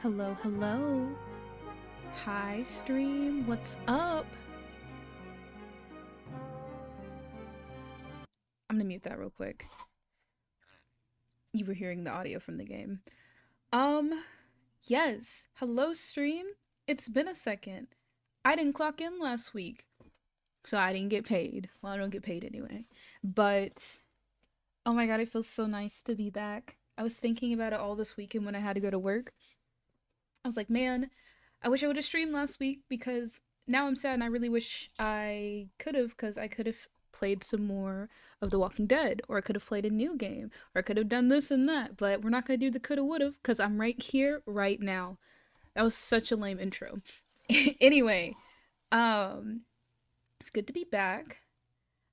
Hello, hello. Hi, stream. What's up? I'm gonna mute that real quick. You were hearing the audio from the game. Yes. Hello, stream. It's been a second. I didn't clock in last week, so I didn't get paid. Well, I don't get paid anyway. But, oh my god, it feels so nice to be back. I was thinking about it all this weekend when I had to go to work. I was like, man, I wish I would have streamed last week because now I'm sad and I really wish I could have, because I could have played some more of The Walking Dead, or I could have played a new game, or I could have done this and that, but we're not going to do the coulda woulda because I'm right here, right now. That was such a lame intro. Anyway, it's good to be back.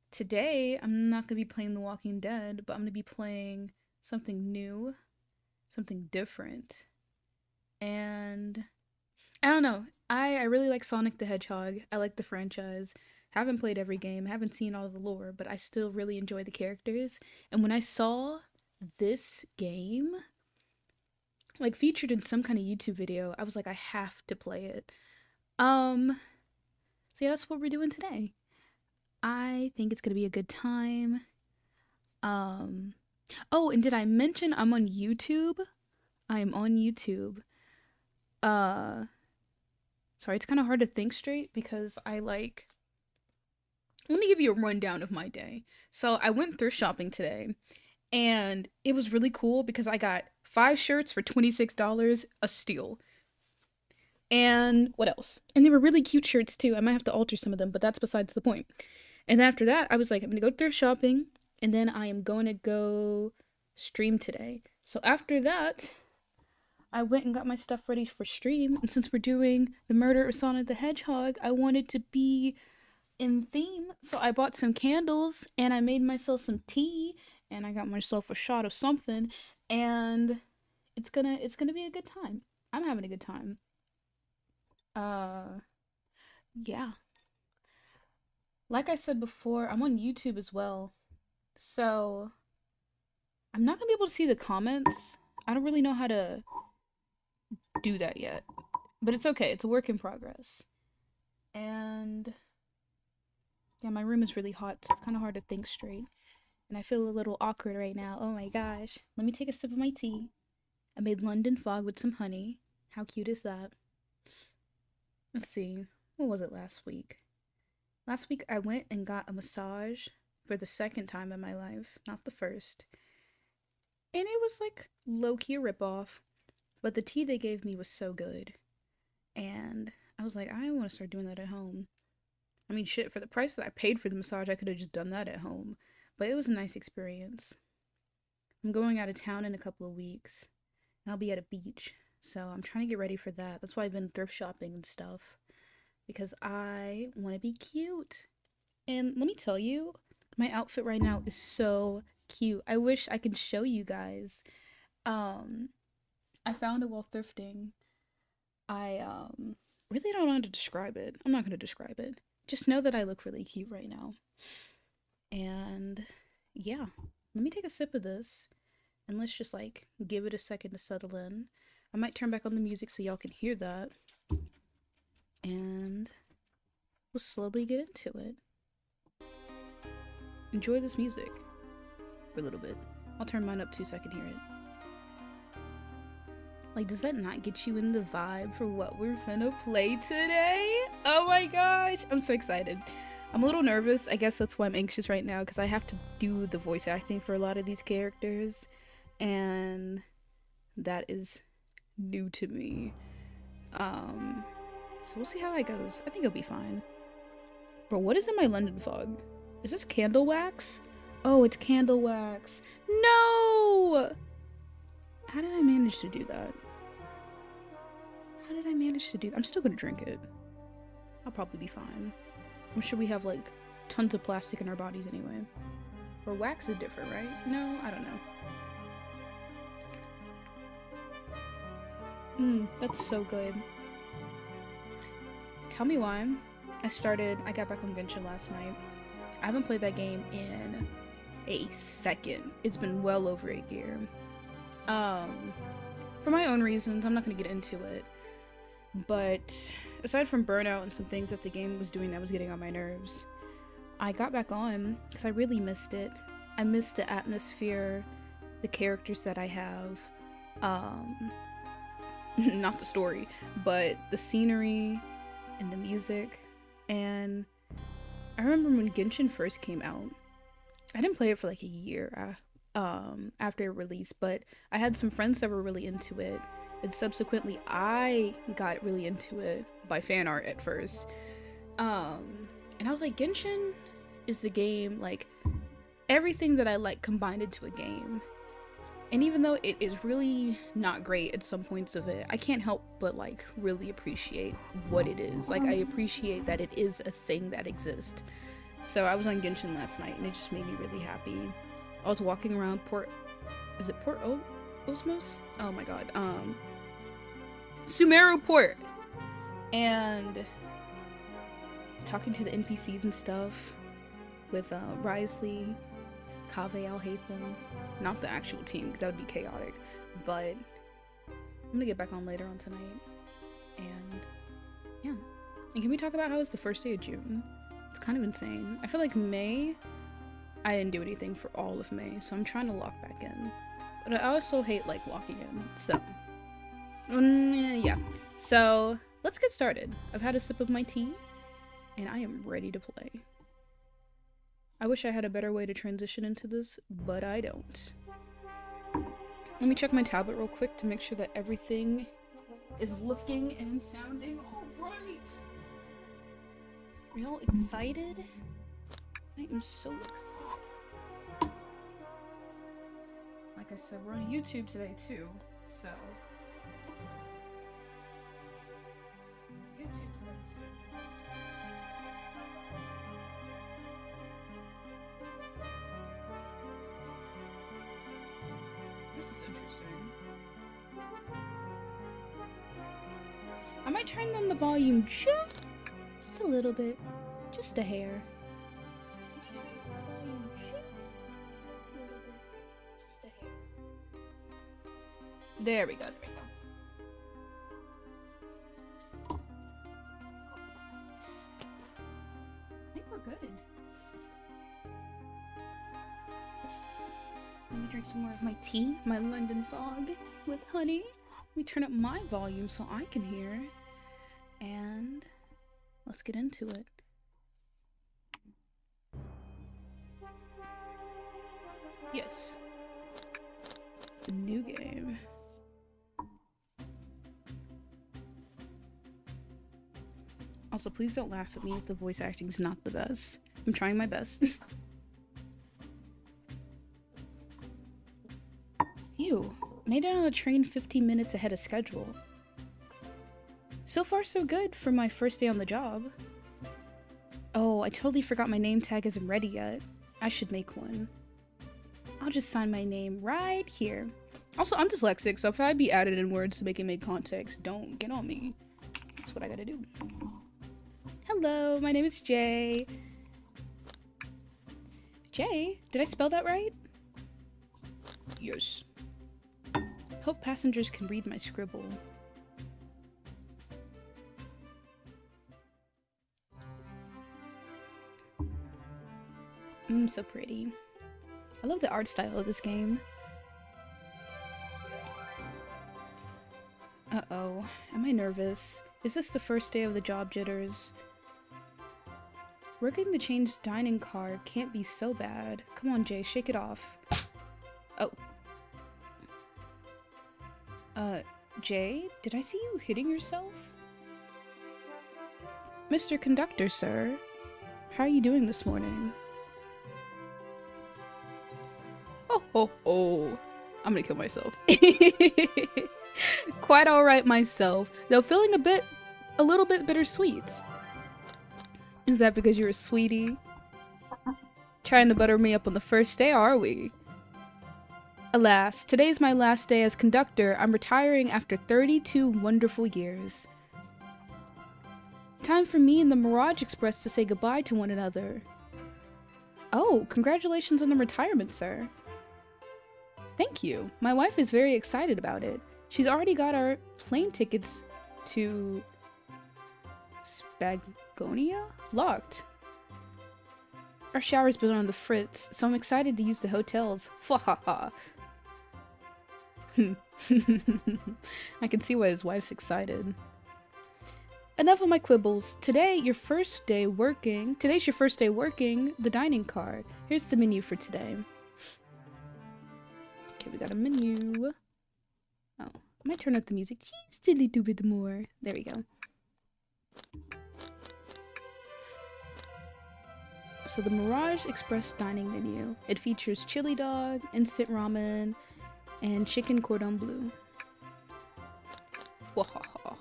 Today, I'm not going to be playing The Walking Dead, but I'm going to be playing something new, something different. And I don't know. I really like Sonic the Hedgehog. I like the franchise. Haven't played every game, haven't seen all of the lore, but I still really enjoy the characters. And when I saw this game, like, featured in some kind of YouTube video, I was like, I have to play it. So yeah, that's what we're doing today. I think it's gonna be a good time. Oh, and did I mention I'm on YouTube? I am on YouTube. Sorry, it's kind of hard to think straight because let me give you a rundown of my day. So I went thrift shopping today, and it was really cool because I got 5 shirts for $26, a steal. And what else? And they were really cute shirts too. I might have to alter some of them, but that's besides the point. And then after that, I was like, I'm gonna go thrift shopping, and then I am going to go stream today. So after that, I went and got my stuff ready for stream. And since we're doing the murder of Sonic the Hedgehog, I wanted to be in theme. So I bought some candles and I made myself some tea and I got myself a shot of something, and it's gonna be a good time. I'm having a good time. Yeah. Like I said before, I'm on YouTube as well. So I'm not gonna be able to see the comments. I don't really know how to do that yet. But it's okay. It's a work in progress. And yeah, my room is really hot, so it's kind of hard to think straight. And I feel a little awkward right now. Oh my gosh. Let me take a sip of my tea. I made London fog with some honey. How cute is that? Let's see. What was it last week? Last week I went and got a massage for the second time in my life, not the first. And it was like low-key a ripoff. But the tea they gave me was so good. And I was like, I want to start doing that at home. I mean, shit, for the price that I paid for the massage, I could have just done that at home. But it was a nice experience. I'm going out of town in a couple of weeks, and I'll be at a beach. So I'm trying to get ready for that. That's why I've been thrift shopping and stuff. Because I want to be cute. And let me tell you, my outfit right now is so cute. I wish I could show you guys. I found it while thrifting. I really don't know how to describe it. I'm not going to describe it. Just know that I look really cute right now. And yeah, let me take a sip of this and let's just like give it a second to settle in. I might turn back on the music so y'all can hear that. And we'll slowly get into it. Enjoy this music for a little bit. I'll turn mine up too so I can hear it. Like, does that not get you in the vibe for what we're finna play today? Oh my gosh, I'm so excited. I'm a little nervous. I guess that's why I'm anxious right now, because I have to do the voice acting for a lot of these characters, and that is new to me. So we'll see how it goes. I think it'll be fine. Bro, what is in my London fog? Is this candle wax? Oh, it's candle wax. No! How did I manage to do that? How did I manage to do that? I'm still gonna drink it. I'll probably be fine. I'm sure we have like tons of plastic in our bodies anyway. Or wax is different, right? No, I don't know. That's so good. Tell me why. I got back on Genshin last night. I haven't played that game in a second. It's been well over a year. For my own reasons, I'm not going to get into it. But aside from burnout and some things that the game was doing that was getting on my nerves, I got back on because I really missed it. I missed the atmosphere, the characters that I have, not the story, but the scenery and the music. And I remember when Genshin first came out, I didn't play it for like a year after it released, but I had some friends that were really into it, and subsequently I got really into it by fan art at first. And I was like, Genshin is the game, like everything that I like combined into a game. And even though it is really not great at some points of it, I can't help but like really appreciate what it is. Like I appreciate that it is a thing that exists. So I was on Genshin last night and it just made me really happy. I was walking around is it Port Osmos? Oh my god. Sumeru Port! And talking to the NPCs and stuff with Risley, Kaveh, I'll hate them. Not the actual team, because that would be chaotic. But I'm gonna get back on later on tonight. And yeah. And can we talk about how it's the first day of June? It's kind of insane. I feel like May, I didn't do anything for all of May, so I'm trying to lock back in. But I also hate like locking in, so yeah. So let's get started. I've had a sip of my tea, and I am ready to play. I wish I had a better way to transition into this, but I don't. Let me check my tablet real quick to make sure that everything is looking and sounding alright. Are y'all excited? I am so excited. Like I said, we're on YouTube today too, so. YouTube today too. This is interesting. I might turn down the volume just a little bit. Just a hair. I might turn down the volume just a little bit. Just a hair. There we go, there we go. I think we're good. Let me drink some more of my tea, my London Fog with honey. Let me turn up my volume so I can hear. And let's get into it. Yes. New game. Also, please don't laugh at me if the voice acting's not the best. I'm trying my best. Ew. Made it on a train 15 minutes ahead of schedule. So far so good for my first day on the job. Oh, I totally forgot my name tag isn't ready yet. I should make one. I'll just sign my name right here. Also, I'm dyslexic, so if I be added in words to make it make context, don't get on me. That's what I gotta do. Hello, my name is Jay. Jay? Did I spell that right? Yes. Hope passengers can read my scribble. So pretty. I love the art style of this game. Uh-oh. Am I nervous? Is this the first day of the job jitters? Working the changed dining car can't be so bad. Come on, Jay, shake it off. Oh. Jay? Did I see you hitting yourself? Mr. Conductor, sir. How are you doing this morning? Oh, ho, ho. I'm gonna kill myself. Quite alright myself, though feeling a little bit bittersweet. Is that because you're a sweetie? Trying to butter me up on the first day, are we? Alas, today's my last day as conductor. I'm retiring after 32 wonderful years. Time for me and the Mirage Express to say goodbye to one another. Oh, congratulations on the retirement, sir. Thank you. My wife is very excited about it. She's already got our plane tickets to Spagonia locked. Our shower's been on the fritz, so I'm excited to use the hotels. Fwahaha. I can see why his wife's excited. Enough of my quibbles. Today's your first day working the dining car. Here's the menu for today. Okay, we got a menu. Oh, I might turn up the music just a little bit more. There we go. So the Mirage Express dining menu. It features chili dog, instant ramen, and chicken cordon bleu. Wahaha.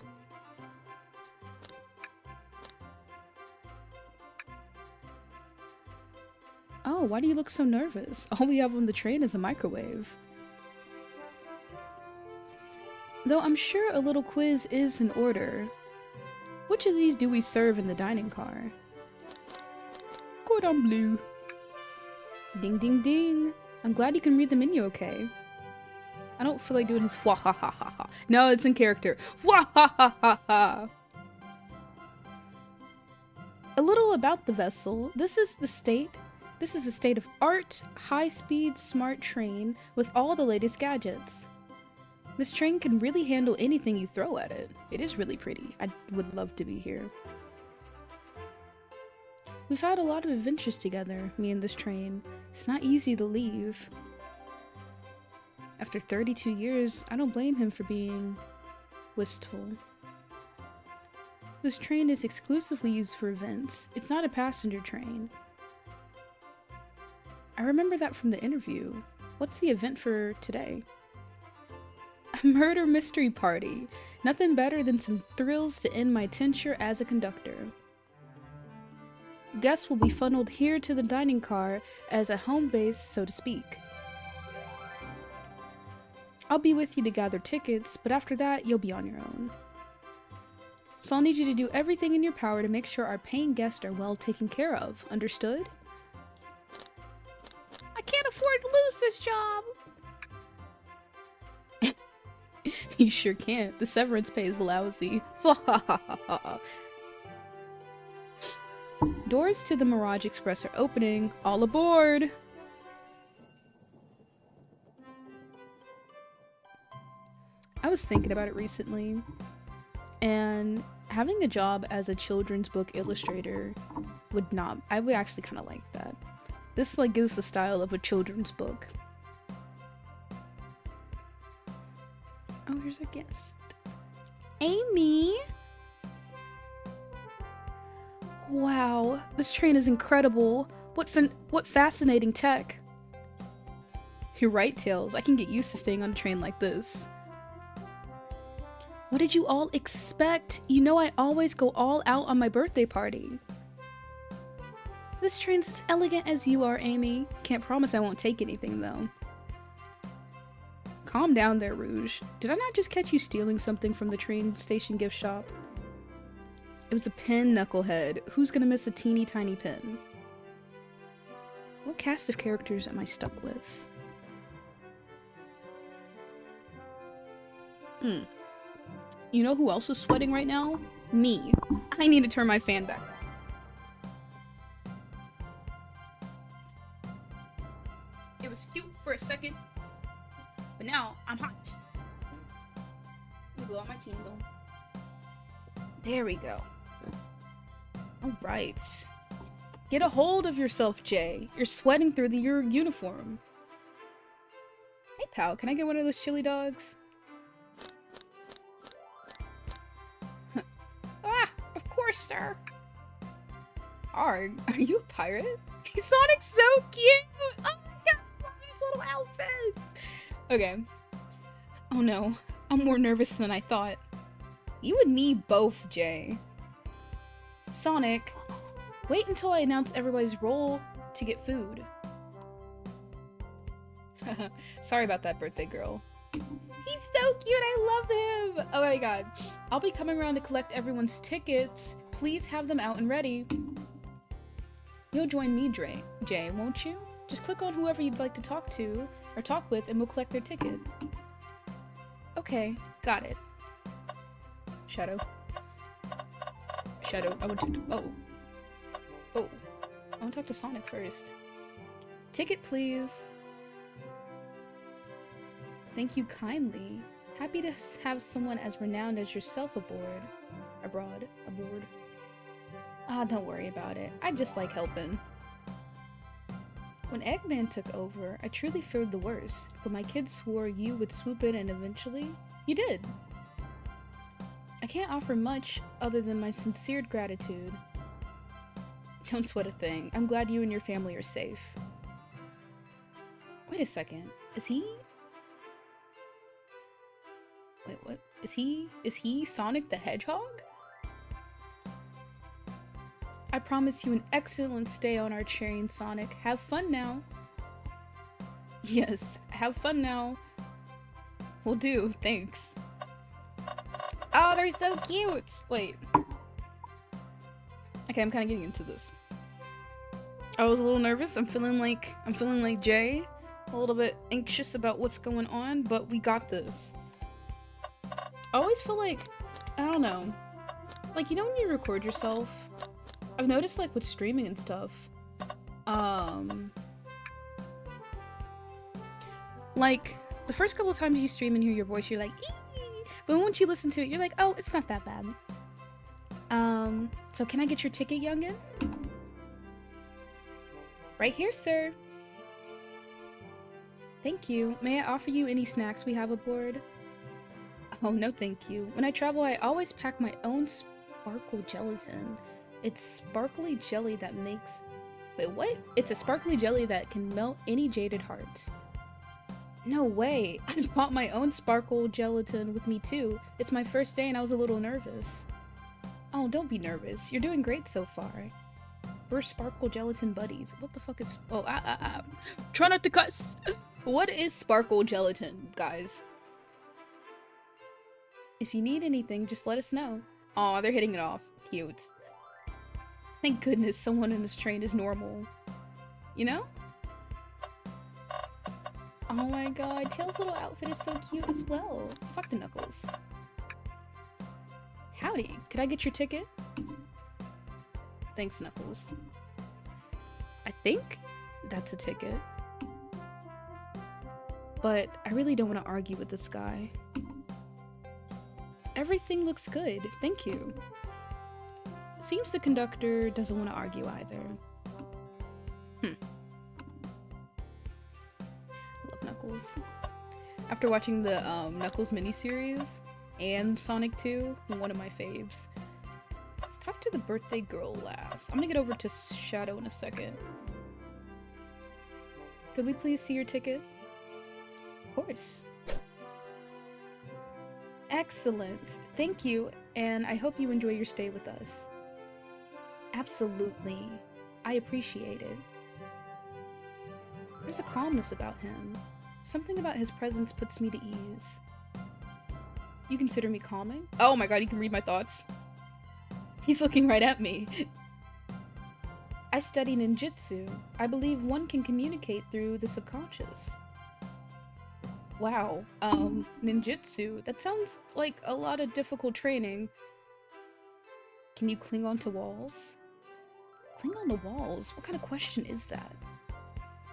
Oh, why do you look so nervous? All we have on the train is a microwave. Though I'm sure a little quiz is in order. Which of these do we serve in the dining car? Cordon bleu. Ding ding ding. I'm glad you can read the menu okay. I don't feel like doing his fwahahaha. No, it's in character. Fwahahaha. A little about the vessel. This is a state-of-art, high-speed, smart train with all the latest gadgets. This train can really handle anything you throw at it. It is really pretty. I would love to be here. We've had a lot of adventures together, me and this train. It's not easy to leave. After 32 years, I don't blame him for being wistful. This train is exclusively used for events. It's not a passenger train. I remember that from the interview. What's the event for today? A murder mystery party. Nothing better than some thrills to end my tenure as a conductor. Guests will be funneled here to the dining car as a home base, so to speak. I'll be with you to gather tickets, but after that, you'll be on your own. So I'll need you to do everything in your power to make sure our paying guests are well taken care of. Understood? I can't afford to lose this job! You sure can't. The severance pay is lousy. Doors to the Mirage Express are opening. All aboard! I was thinking about it recently, and having a job as a children's book illustrator I would actually kind of like that. This like gives the style of a children's book. Oh, here's our guest. Amy! Wow, this train is incredible. What fascinating tech. You're right, Tails. I can get used to staying on a train like this. What did you all expect? You know I always go all out on my birthday party. This train's as elegant as you are, Amy. Can't promise I won't take anything, though. Calm down there, Rouge. Did I not just catch you stealing something from the train station gift shop? It was a pin, knucklehead. Who's gonna miss a teeny tiny pin? What cast of characters am I stuck with? You know who else is sweating right now? Me. I need to turn my fan back. It was cute for a second, but now I'm hot. Let me blow out my candle. There we go. Alright. Get a hold of yourself, Jay. You're sweating through your uniform. Hey, pal, can I get one of those chili dogs? Ah, of course, sir. Arg, are you a pirate? Sonic's so cute! Oh my god, I love his little outfits! Okay. Oh no, I'm more nervous than I thought. You and me both, Jay. Sonic, wait until I announce everybody's role to get food. Sorry about that, birthday girl. He's so cute, I love him! Oh my god. I'll be coming around to collect everyone's tickets. Please have them out and ready. You'll join me, Jay, won't you? Just click on whoever you'd like to talk to or talk with and we'll collect their ticket. Okay, got it. Shadow. Shadow, I want to- oh. Oh. I want to talk to Sonic first. Ticket, please. Thank you kindly. Happy to have someone as renowned as yourself aboard. Aboard. Ah, don't worry about it. I just like helping. When Eggman took over, I truly feared the worst, but my kids swore you would swoop in and eventually, you did. I can't offer much other than my sincere gratitude. Don't sweat a thing. I'm glad you and your family are safe. Wait a second. Is he? Wait, what? Is he Sonic the Hedgehog? I promise you an excellent stay on our train, Sonic. Have fun now. Yes, have fun now. Will do, thanks. Oh, they're so cute! Wait. Okay, I'm kind of getting into this. I was a little nervous. I'm feeling like Jay. A little bit anxious about what's going on, but we got this. I always feel like, I don't know. Like, you know when you record yourself? I've noticed, like, with streaming and stuff, like, the first couple times you stream and hear your voice, you're like, ee! But once you listen to it, you're like, oh, it's not that bad. So can I get your ticket, youngin? Right here, sir. Thank you. May I offer you any snacks we have aboard? Oh, no thank you. When I travel, I always pack my own sparkle gelatin. It's sparkly jelly that makes... Wait, what? It's a sparkly jelly that can melt any jaded heart. No way! I brought my own sparkle gelatin with me too. It's my first day and I was a little nervous. Oh, don't be nervous. You're doing great so far. We're sparkle gelatin buddies. What the fuck is... Oh, try not to cuss! What is sparkle gelatin, guys? If you need anything, just let us know. Aw, they're hitting it off. Cute. Thank goodness someone in this train is normal. You know? Oh my god, Tail's little outfit is so cute as well. Suck the knuckles. Howdy, could I get your ticket? Thanks, Knuckles. I think that's a ticket. But I really don't want to argue with this guy. Everything looks good, thank you. Seems the conductor doesn't want to argue either. Love Knuckles. After watching the Knuckles miniseries and Sonic 2, one of my faves. Let's talk to the birthday girl last. I'm gonna get over to Shadow in a second. Could we please see your ticket? Of course. Excellent. Thank you, and I hope you enjoy your stay with us. Absolutely. I appreciate it. There's a calmness about him. Something about his presence puts me to ease. You consider me calming? Oh my god, you can read my thoughts. He's looking right at me. I study ninjutsu. I believe one can communicate through the subconscious. Wow, ninjutsu. That sounds like a lot of difficult training. Can you cling onto walls? Cling on to walls? What kind of question is that?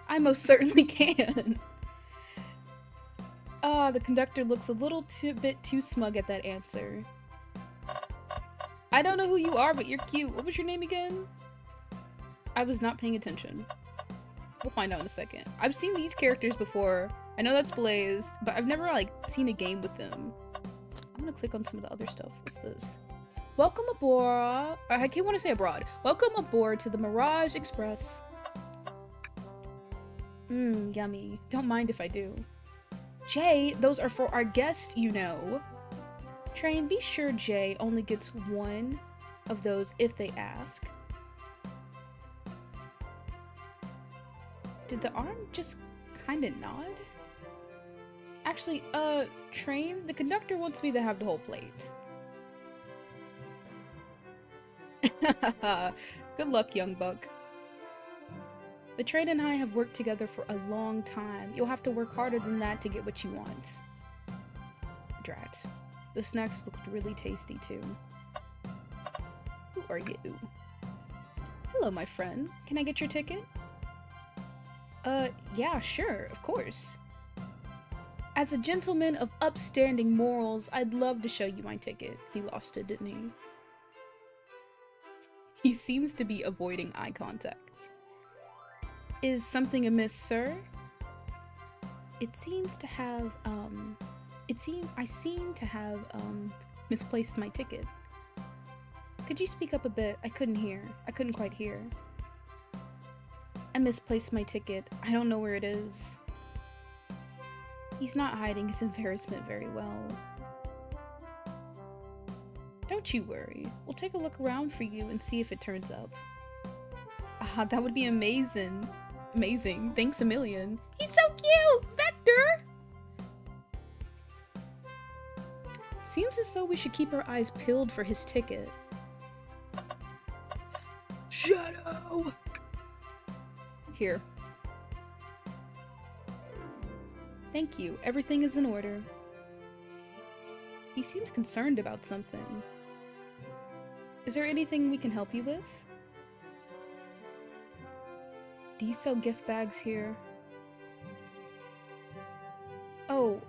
I most certainly can. The conductor looks a little bit too smug at that answer. I don't know who you are, but you're cute. What was your name again? I was not paying attention. We'll find out in a second. I've seen these characters before. I know that's Blaze, but I've never, like, seen a game with them. I'm gonna click on some of the other stuff. What's this? Welcome aboard. I can't want to say abroad. Welcome aboard to the Mirage Express. Mmm, yummy. Don't mind if I do. Jay, those are for our guest, you know. Train, be sure Jay only gets one of those if they ask. Did the arm just kind of nod? Actually, Train, the conductor wants me to have the whole plate. Good luck, young buck. The train and I have worked together for a long time. You'll have to work harder than that to get what you want. Drat. The snacks looked really tasty too. Who are you? Hello, my friend. Can I get your ticket? Yeah, sure, of course. As a gentleman of upstanding morals, I'd love to show you my ticket. He lost it, didn't he? He seems to be avoiding eye contact. Is something amiss, sir? I seem to have misplaced my ticket. Could you speak up a bit? I couldn't quite hear. I misplaced my ticket. I don't know where it is. He's not hiding his embarrassment very well. Don't you worry. We'll take a look around for you and see if it turns up. Ah, that would be amazing. Amazing. Thanks a million. He's so cute! Vector! Seems as though we should keep our eyes peeled for his ticket. Shadow! Here. Thank you. Everything is in order. He seems concerned about something. Is there anything we can help you with? Do you sell gift bags here? Oh,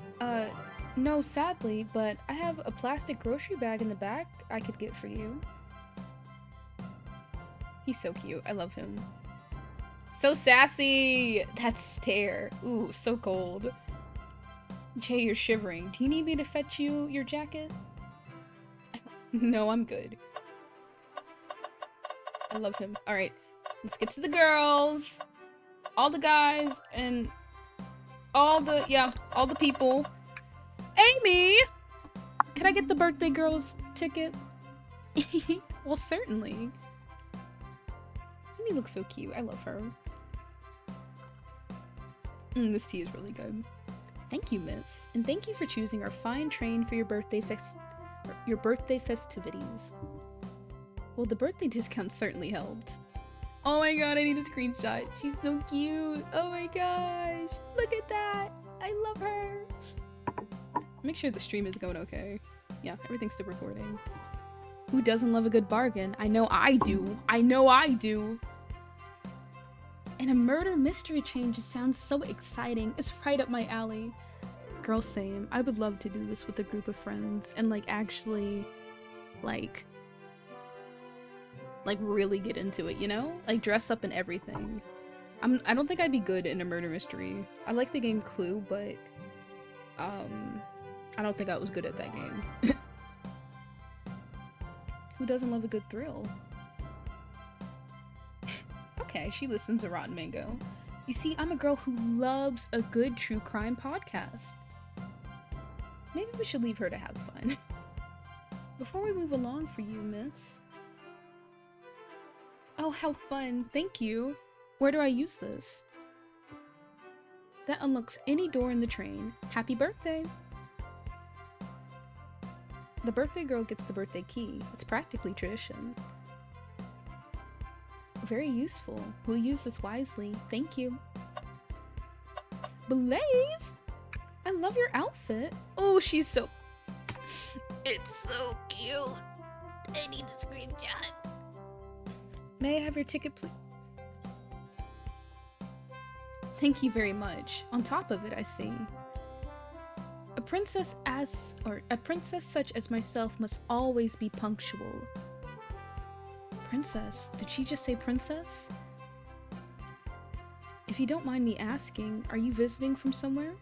no, sadly, but I have a plastic grocery bag in the back I could get for you. He's so cute. I love him. So sassy! That stare. Ooh, so cold. Jay, you're shivering. Do you need me to fetch you your jacket? No, I'm good. I love him. Alright, let's get to the girls. All the guys and all the people. Amy! Can I get the birthday girl's ticket? Well, certainly. Amy looks so cute. I love her. This tea is really good. Thank you, miss. And thank you for choosing our fine train for your birthday festivities. Well, the birthday discount certainly helped. Oh my god, I need a screenshot. She's so cute. Oh my gosh. Look at that. I love her. Make sure the stream is going okay. Yeah, everything's still recording. Who doesn't love a good bargain? I know I do. I know I do. And a murder mystery chain just sounds so exciting. It's right up my alley. Girl, same. I would love to do this with a group of friends and like actually like really get into it, you know? Like dress up and everything. I don't think I'd be good in a murder mystery. I like the game Clue, but I don't think I was good at that game. Who doesn't love a good thrill? Okay, she listens to Rotten Mango. You see, I'm a girl who loves a good true crime podcast. Maybe we should leave her to have fun. Before we move along for you, miss. Oh, how fun. Thank you. Where do I use this? That unlocks any door in the train. Happy birthday! The birthday girl gets the birthday key. It's practically tradition. Very useful. We'll use this wisely. Thank you. Blaze! I love your outfit. Oh, she's so... It's so cute. I need a screenshot. May I have your ticket, please? Thank you very much. On top of it, I see. A princess such as myself must always be punctual. Princess? Did she just say princess? If you don't mind me asking, are you visiting from somewhere?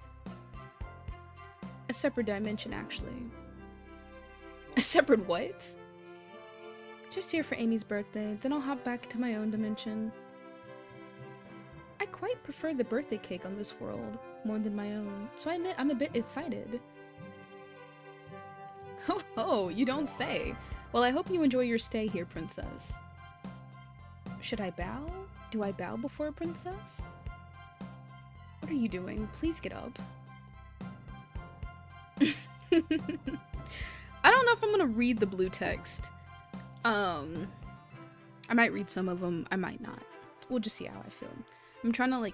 A separate dimension, actually. A separate what? Just here for Amy's birthday, then I'll hop back to my own dimension. I quite prefer the birthday cake on this world, more than my own, so I admit I'm a bit excited. Oh, you don't say. Well, I hope you enjoy your stay here, princess. Should I bow? Do I bow before a princess? What are you doing? Please get up. I don't know if I'm gonna read the blue text. I might read some of them, I might not. We'll just see how I feel. I'm trying to like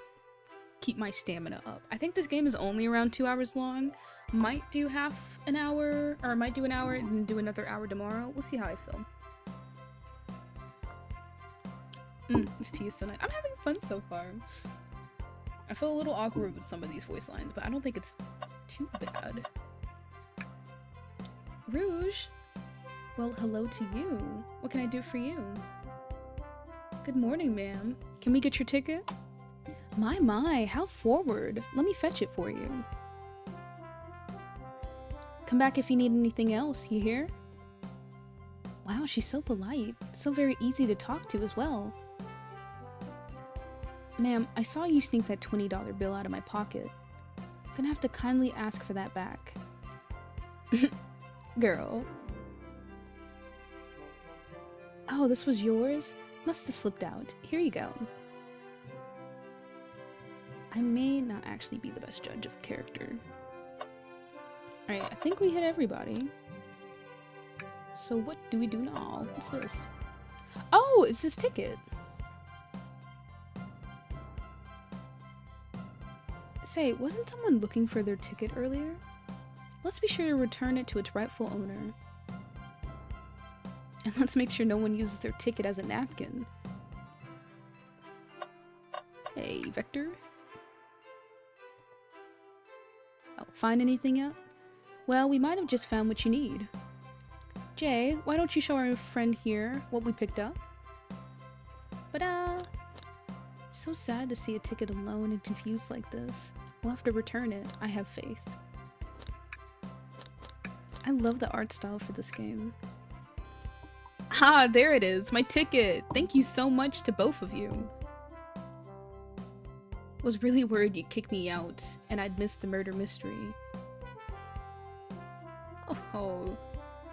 keep my stamina up. I think this game is only around 2 hours long. Might do half an hour, or might do an hour and do another hour tomorrow. We'll see how I feel. This tea is so nice. I'm having fun so far. I feel a little awkward with some of these voice lines, but I don't think it's too bad. Rouge? Well, hello to you. What can I do for you? Good morning, ma'am. Can we get your ticket? My, how forward. Let me fetch it for you. Come back if you need anything else, you hear? Wow, she's so polite. So very easy to talk to as well. Ma'am, I saw you sneak that $20 bill out of my pocket. Gonna have to kindly ask for that back. Girl. Oh, this was yours? Must have slipped out. Here you go. I may not actually be the best judge of character. Alright, I think we hit everybody. So what do we do now? What's this? Oh, it's this ticket. Say, wasn't someone looking for their ticket earlier? Let's be sure to return it to its rightful owner. And let's make sure no one uses their ticket as a napkin. Hey, Vector. Oh, find anything yet? Well, we might have just found what you need. Jay, why don't you show our friend here what we picked up? So sad to see a ticket alone and confused like this. We'll have to return it. I have faith. I love the art style for this game. Ah, there it is, my ticket. Thank you so much to both of you. Was really worried you'd kick me out and I'd miss the murder mystery. Oh,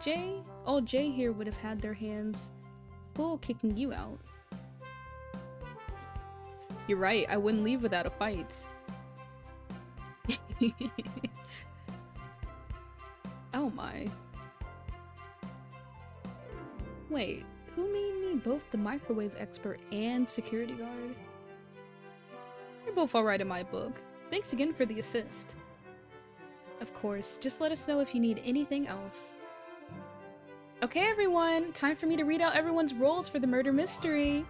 Jay? Oh, Jay here would have had their hands full kicking you out. You're right, I wouldn't leave without a fight. Oh my. Wait, who made me both the microwave expert and security guard? You're both alright in my book. Thanks again for the assist. Of course, just let us know if you need anything else. Okay everyone, time for me to read out everyone's roles for the murder mystery.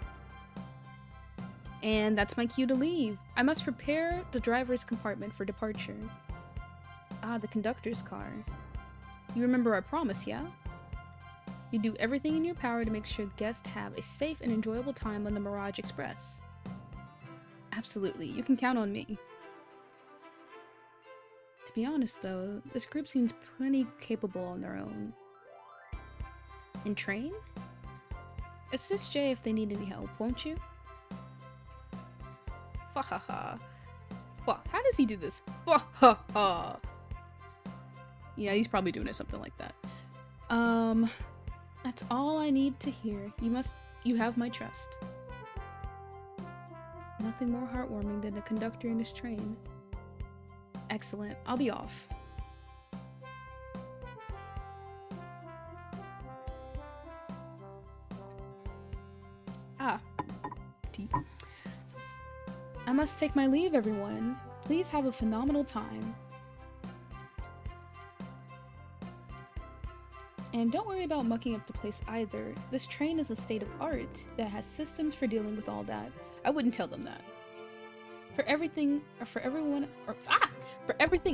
And that's my cue to leave. I must prepare the driver's compartment for departure. Ah, the conductor's car. You remember our promise, yeah? You do everything in your power to make sure guests have a safe and enjoyable time on the Mirage Express. Absolutely, you can count on me. To be honest though, this group seems pretty capable on their own. In train? Assist Jay if they need any help, won't you? Fahaha. Well, how does he do this? Fahaha. Yeah, he's probably doing it something like that. That's all I need to hear. You have my trust. Nothing more heartwarming than a conductor in his train. Excellent. I'll be off. Ah. Tea. I must take my leave, everyone. Please have a phenomenal time. And don't worry about mucking up the place either. This train is a state of art that has systems for dealing with all that. I wouldn't tell them that. For everything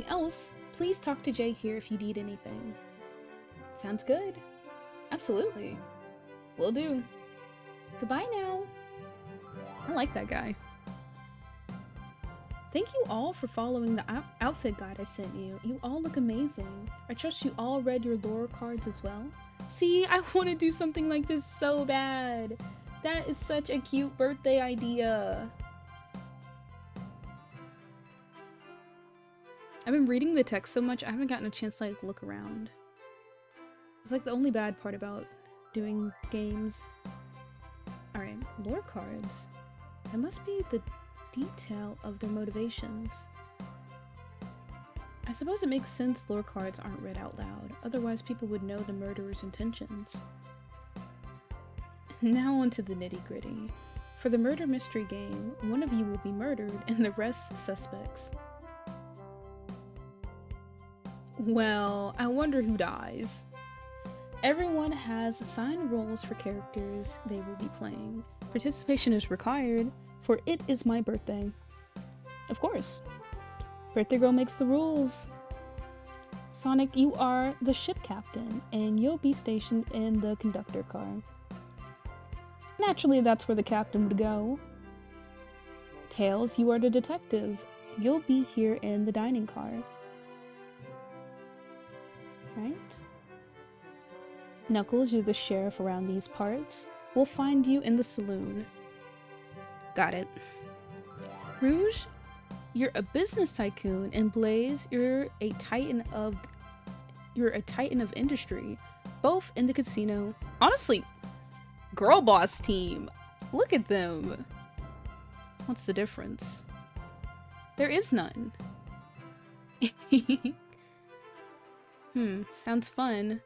else, please talk to Jay here if you need anything. Sounds good. Absolutely. Will do. Goodbye now. I like that guy. Thank you all for following the outfit guide I sent you. You all look amazing. I trust you all read your lore cards as well. See, I want to do something like this so bad. That is such a cute birthday idea. I've been reading the text so much, I haven't gotten a chance to like look around. It's like the only bad part about doing games. Alright, lore cards. It must be the detail of their motivations. I suppose it makes sense lore cards aren't read out loud, otherwise people would know the murderer's intentions. Now onto the nitty-gritty. For the murder mystery game, one of you will be murdered and the rest suspects. Well, I wonder who dies. Everyone has assigned roles for characters they will be playing. Participation is required, for it is my birthday. Of course. Birthday girl makes the rules. Sonic, you are the ship captain, and you'll be stationed in the conductor car. Naturally, that's where the captain would go. Tails, you are the detective. You'll be here in the dining car. Right? Knuckles, you're the sheriff around these parts. We'll find you in the saloon. Got it. Rouge, you're a business tycoon, and Blaze, you're a titan of industry, both in the casino. Honestly, girl boss team. Look at them. What's the difference? There is none. Sounds fun.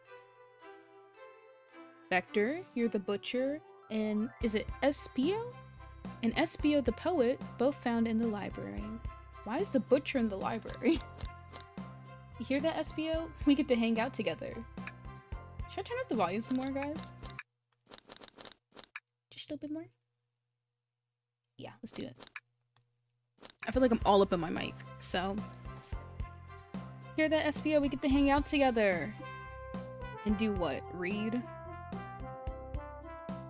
Vector, you're the butcher, and is it Espio? And Espio the poet, both found in the library. Why is the butcher in the library? You hear that, Espio? We get to hang out together. Should I turn up the volume some more, guys? Just a little bit more? Yeah, let's do it. I feel like I'm all up in my mic, so... Hear that, Espio? We get to hang out together. And do what? Read?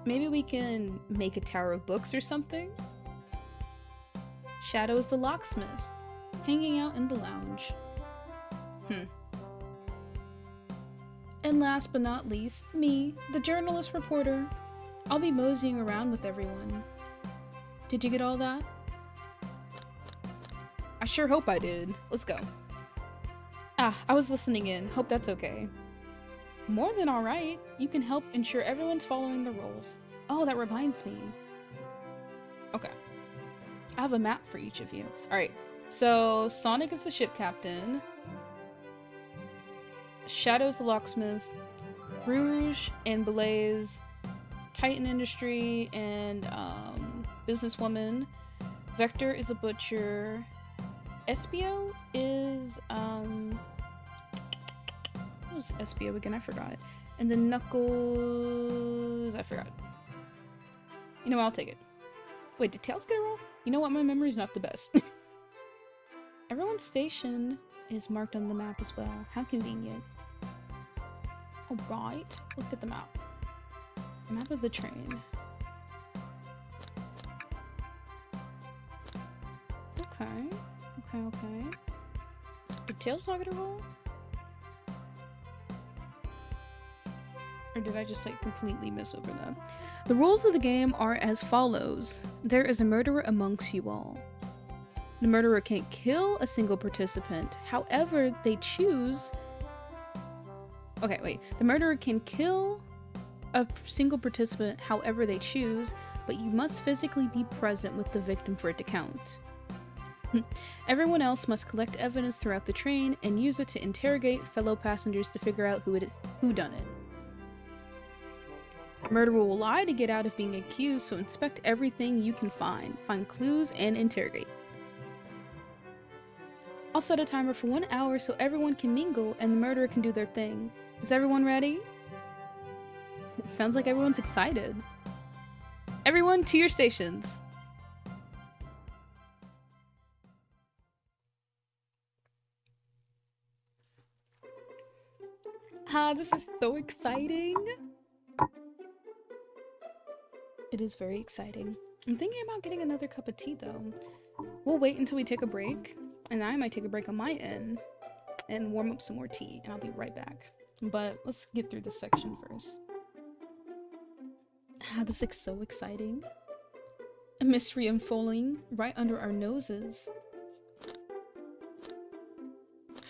Maybe we can make a tower of books or something? Shadow is the locksmith, hanging out in the lounge. And last but not least, me, the journalist reporter. I'll be moseying around with everyone. Did you get all that? I sure hope I did. Let's go. Ah, I was listening in. Hope that's okay. More than alright. You can help ensure everyone's following the rules. Oh, that reminds me. Okay. I have a map for each of you. Alright, so Sonic is the ship captain. Shadow's the locksmith. Rouge and Blaze, Titan Industry and businesswoman. Vector is a butcher. Espio is what was Espio again? I forgot. And then Knuckles, I forgot. You know, I'll take it. Wait, did Tails get it wrong? You know what? My memory's not the best. Everyone's station is marked on the map as well. How convenient. Alright, look at the map. Map of the train. Okay. Did Tails not get a roll? Or did I just like completely miss over that? The rules of the game are as follows. There is a murderer amongst you all. The murderer can't kill a single participant. However, they choose... Okay, wait. The murderer can kill a single participant however they choose, but you must physically be present with the victim for it to count. Everyone else must collect evidence throughout the train and use it to interrogate fellow passengers to figure out who done it. Murderer will lie to get out of being accused, so inspect everything you can find clues, and interrogate. I'll set a timer for 1 hour so everyone can mingle and the murderer can do their thing. Is everyone ready? It sounds like everyone's excited. Everyone to your stations. This is so exciting. It is very exciting. I'm thinking about getting another cup of tea though. We'll wait until we take a break, and I might take a break on my end and warm up some more tea, and I'll be right back. But let's get through this section first. This is so exciting. A mystery unfolding right under our noses.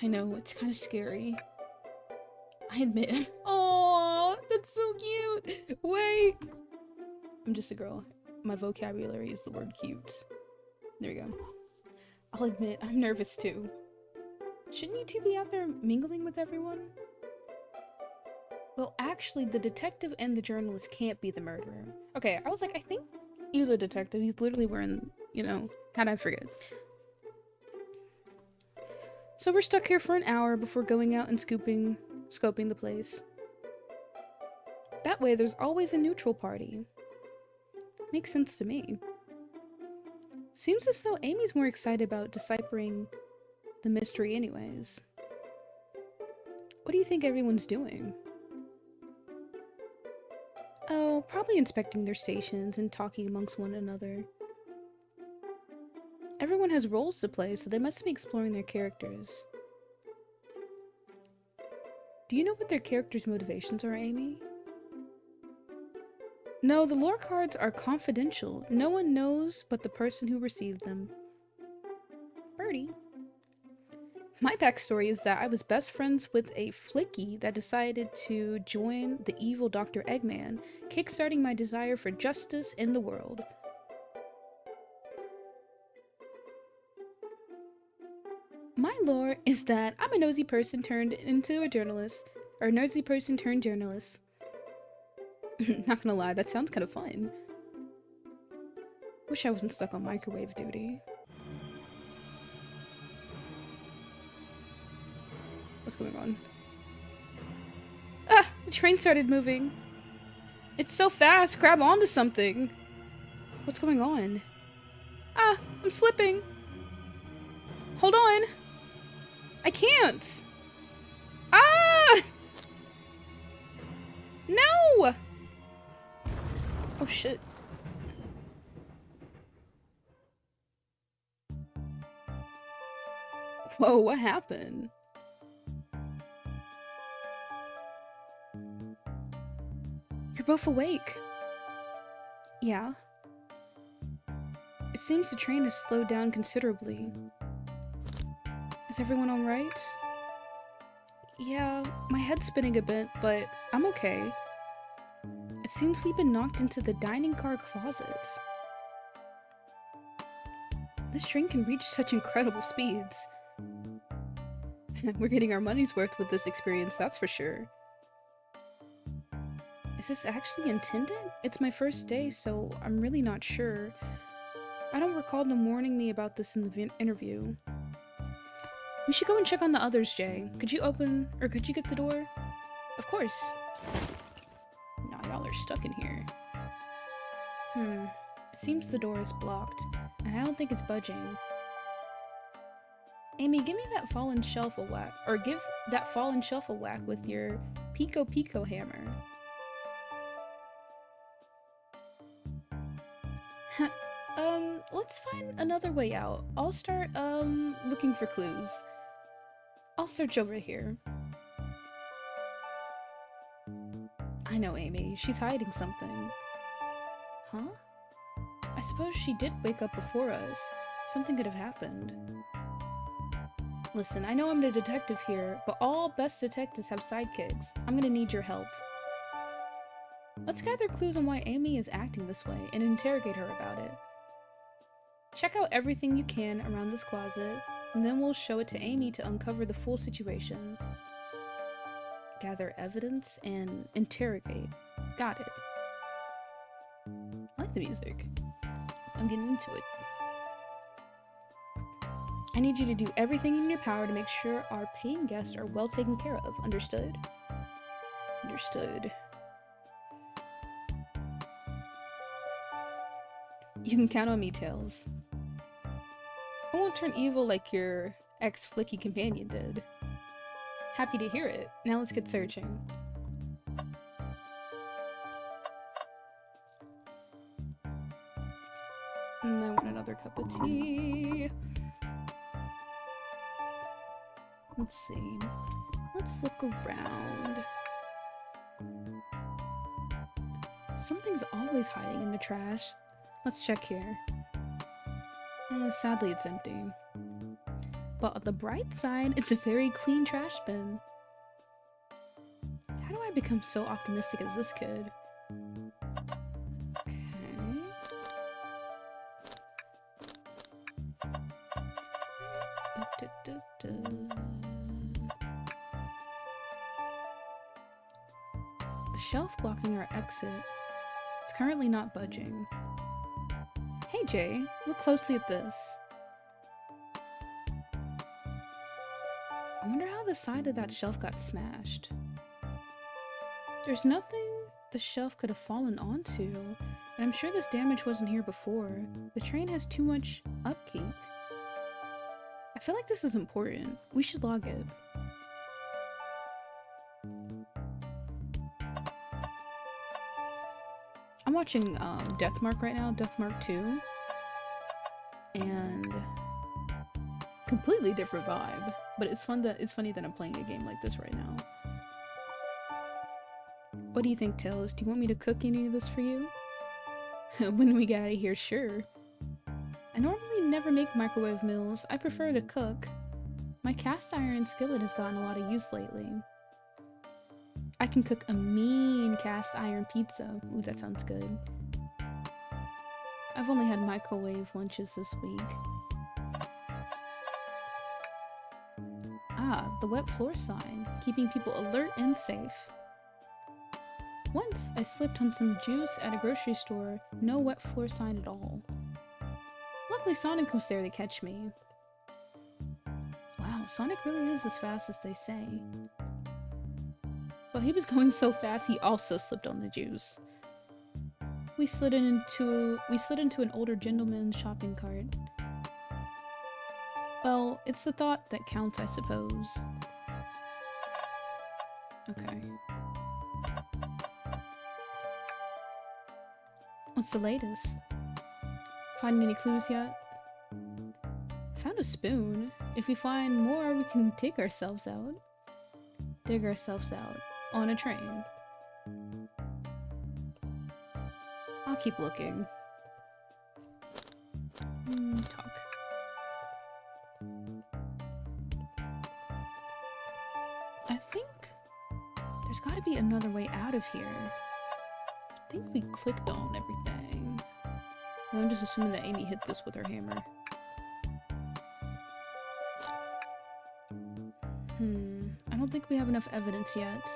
I know, it's kind of scary. I admit. Oh, that's so cute. Wait. I'm just a girl. My vocabulary is the word cute. There we go. I'll admit, I'm nervous too. Shouldn't you two be out there mingling with everyone? Well, actually, the detective and the journalist can't be the murderer. Okay, I was like, I think He was a detective. He's literally wearing, you know, how'd I forget? So we're stuck here for an hour before going out and scoping the place. That way there's always a neutral party. Makes sense to me. Seems as though Amy's more excited about deciphering the mystery anyways. What do you think everyone's doing? Oh, probably inspecting their stations and talking amongst one another. Everyone has roles to play, so they must be exploring their characters. Do you know what their characters' motivations are, Amy? No, the lore cards are confidential. No one knows but the person who received them. Birdie. My backstory is that I was best friends with a flicky that decided to join the evil Dr. Eggman, kickstarting my desire for justice in the world. My lore is that I'm a nosy person turned into a journalist, or a nosy person turned journalist. Not gonna lie, that sounds kind of fun. Wish I wasn't stuck on microwave duty. What's going on? Ah! The train started moving! It's so fast! Grab onto something! What's going on? Ah! I'm slipping! Hold on! I can't! Ah! No! Oh shit. Whoa, what happened? You're both awake. Yeah. It seems the train has slowed down considerably. Is everyone alright? Yeah, my head's spinning a bit, but I'm okay. It seems we've been knocked into the dining car closet. This train can reach such incredible speeds. We're getting our money's worth with this experience, that's for sure. Is this actually intended? It's my first day, so I'm really not sure. I don't recall them warning me about this in the interview. We should go and check on the others, Jay. Could you get the door? Of course. Now y'all are stuck in here. It seems the door is blocked, and I don't think it's budging. Amy, give me that fallen shelf a whack, or give that fallen shelf a whack with your Pico Pico hammer. Let's find another way out. I'll start, looking for clues. I'll search over here. I know Amy. She's hiding something. Huh? I suppose she did wake up before us. Something could have happened. Listen, I know I'm the detective here, but all best detectives have sidekicks. I'm gonna need your help. Let's gather clues on why Amy is acting this way and interrogate her about it. Check out everything you can around this closet, and then we'll show it to Amy to uncover the full situation. Gather evidence and interrogate. Got it. I like the music. I'm getting into it. I need you to do everything in your power to make sure our paying guests are well taken care of. Understood? Understood. You can count on me, Tails. I won't turn evil like your ex-flicky companion did. Happy to hear it. Now let's get searching. And I want another cup of tea. Let's see. Let's look around. Something's always hiding in the trash. Let's check here. Sadly, it's empty. But on the bright side, it's a very clean trash bin. How do I become so optimistic as this kid? Okay. The shelf blocking our exit. It's currently not budging. Jay. Look closely at this. I wonder how the side of that shelf got smashed. There's nothing the shelf could have fallen onto, and I'm sure this damage wasn't here before. The train has too much upkeep. I feel like this is important. We should log it. I'm watching Deathmark right now, Deathmark 2. And completely different vibe. But it's funny that I'm playing a game like this right now. What do you think, Tails? Do you want me to cook any of this for you? When we get out of here, sure. I normally never make microwave meals. I prefer to cook. My cast iron skillet has gotten a lot of use lately. I can cook a mean cast iron pizza. Ooh, that sounds good. I've only had microwave lunches this week. Ah, the wet floor sign, keeping people alert and safe. Once, I slipped on some juice at a grocery store. No wet floor sign at all. Luckily, Sonic was there to catch me. Wow, Sonic really is as fast as they say. While he was going so fast, he also slipped on the juice. We slid into an older gentleman's shopping cart. Well, it's the thought that counts, I suppose. Okay. What's the latest? Find any clues yet? Found a spoon. If we find more, we can dig ourselves out. Dig ourselves out. On a train. I'll keep looking. Talk. I think there's gotta be another way out of here. I think we clicked on everything. I'm just assuming that Amy hit this with her hammer. I don't think we have enough evidence yet.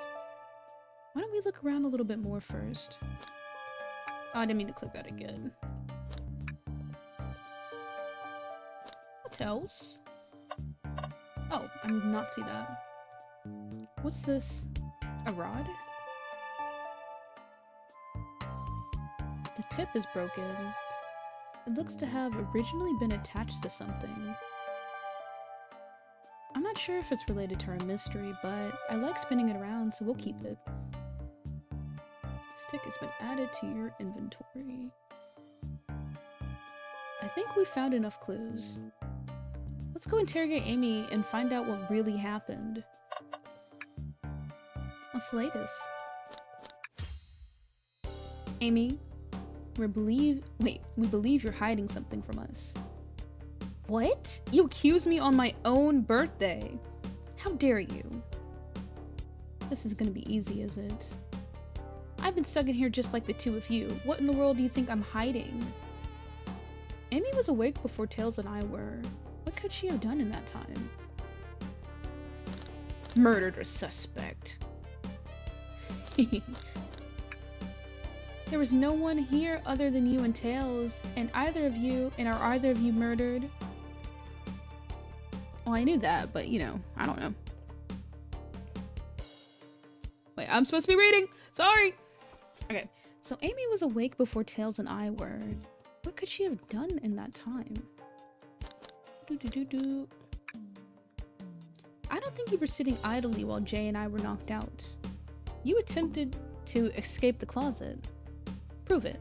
Why don't we look around a little bit more first? Oh, I didn't mean to click that again. What else? Oh, I did not see that. What's this? A rod? The tip is broken. It looks to have originally been attached to something. I'm not sure if it's related to our mystery, but I like spinning it around, so we'll keep it. Stick has been added to your inventory. I think we found enough clues. Let's go interrogate Amy and find out what really happened. What's the latest? Amy, we believe you're hiding something from us. What? You accused me on my own birthday. How dare you? This is gonna be easy, is it? I've been stuck in here just like the two of you. What in the world do you think I'm hiding? Amy was awake before Tails and I were. What could she have done in that time? Murdered a suspect. There was no one here other than you and Tails, and are either of you murdered? Well, I knew that, but you know, I don't know. Wait, I'm supposed to be reading! Sorry! Okay, so Amy was awake before Tails and I were. What could she have done in that time? I don't think you were sitting idly while Jay and I were knocked out. You attempted to escape the closet. Prove it.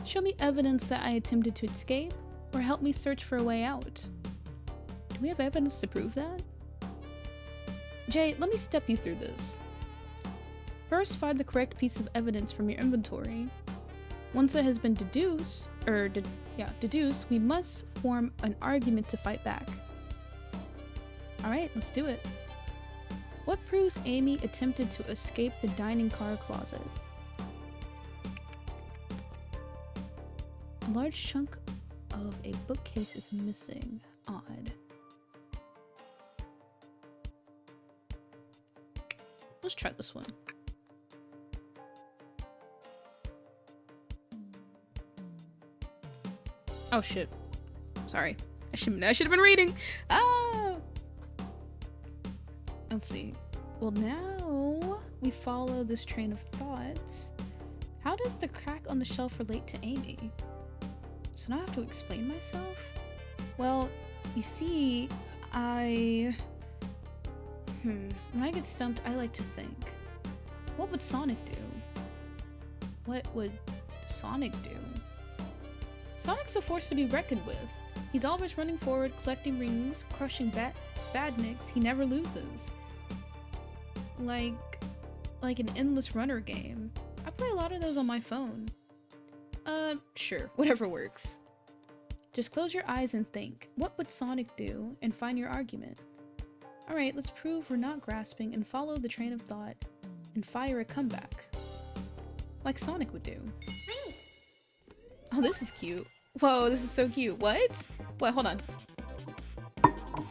Show me evidence that I attempted to escape, or help me search for a way out. Do we have evidence to prove that? Jay, let me step you through this. First, find the correct piece of evidence from your inventory. Once it has been deduced, we must form an argument to fight back. Alright, let's do it. What proves Amy attempted to escape the dining car closet? A large chunk of a bookcase is missing. Odd. Let's try this one. Oh shit. Sorry. I should have been reading. Ah. Let's see. Well, now we follow this train of thoughts. How does the crack on the shelf relate to Amy? So now I have to explain myself? Well, you see, when I get stumped, I like to think. What would Sonic do? What would Sonic do? Sonic's a force to be reckoned with. He's always running forward, collecting rings, crushing badniks. He never loses. Like an endless runner game. I play a lot of those on my phone. Sure, whatever works. Just close your eyes and think. What would Sonic do? And find your argument. Alright, let's prove we're not grasping and follow the train of thought and fire a comeback. Like Sonic would do. Oh, this is cute. Whoa, this is so cute. What? What? Hold on.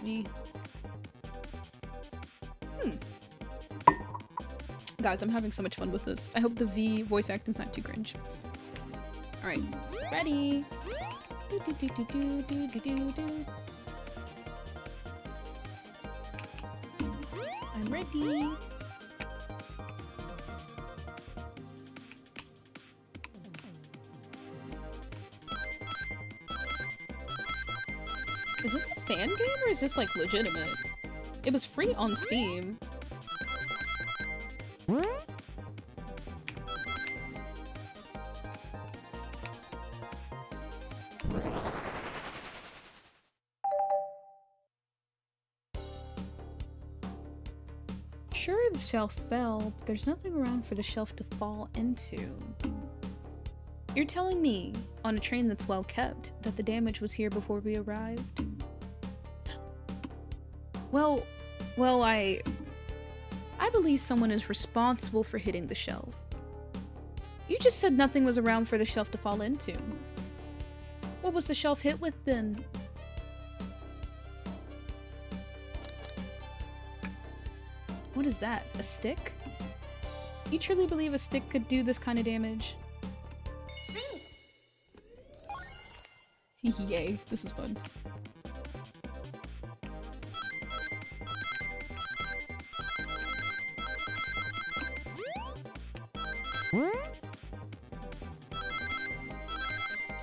Me. Guys, I'm having so much fun with this. I hope the V voice acting's not too cringe. Alright. Ready. Do, do, do, do, do, do, do, do, do. I'm ready. Is this a fan game or is this like legitimate? It was free on Steam. Sure, the shelf fell, but there's nothing around for the shelf to fall into. You're telling me, on a train that's well kept, that the damage was here before we arrived? Well, I believe someone is responsible for hitting the shelf. You just said nothing was around for the shelf to fall into. What was the shelf hit with then? What is that? A stick? You truly believe a stick could do this kind of damage? Yay, this is fun.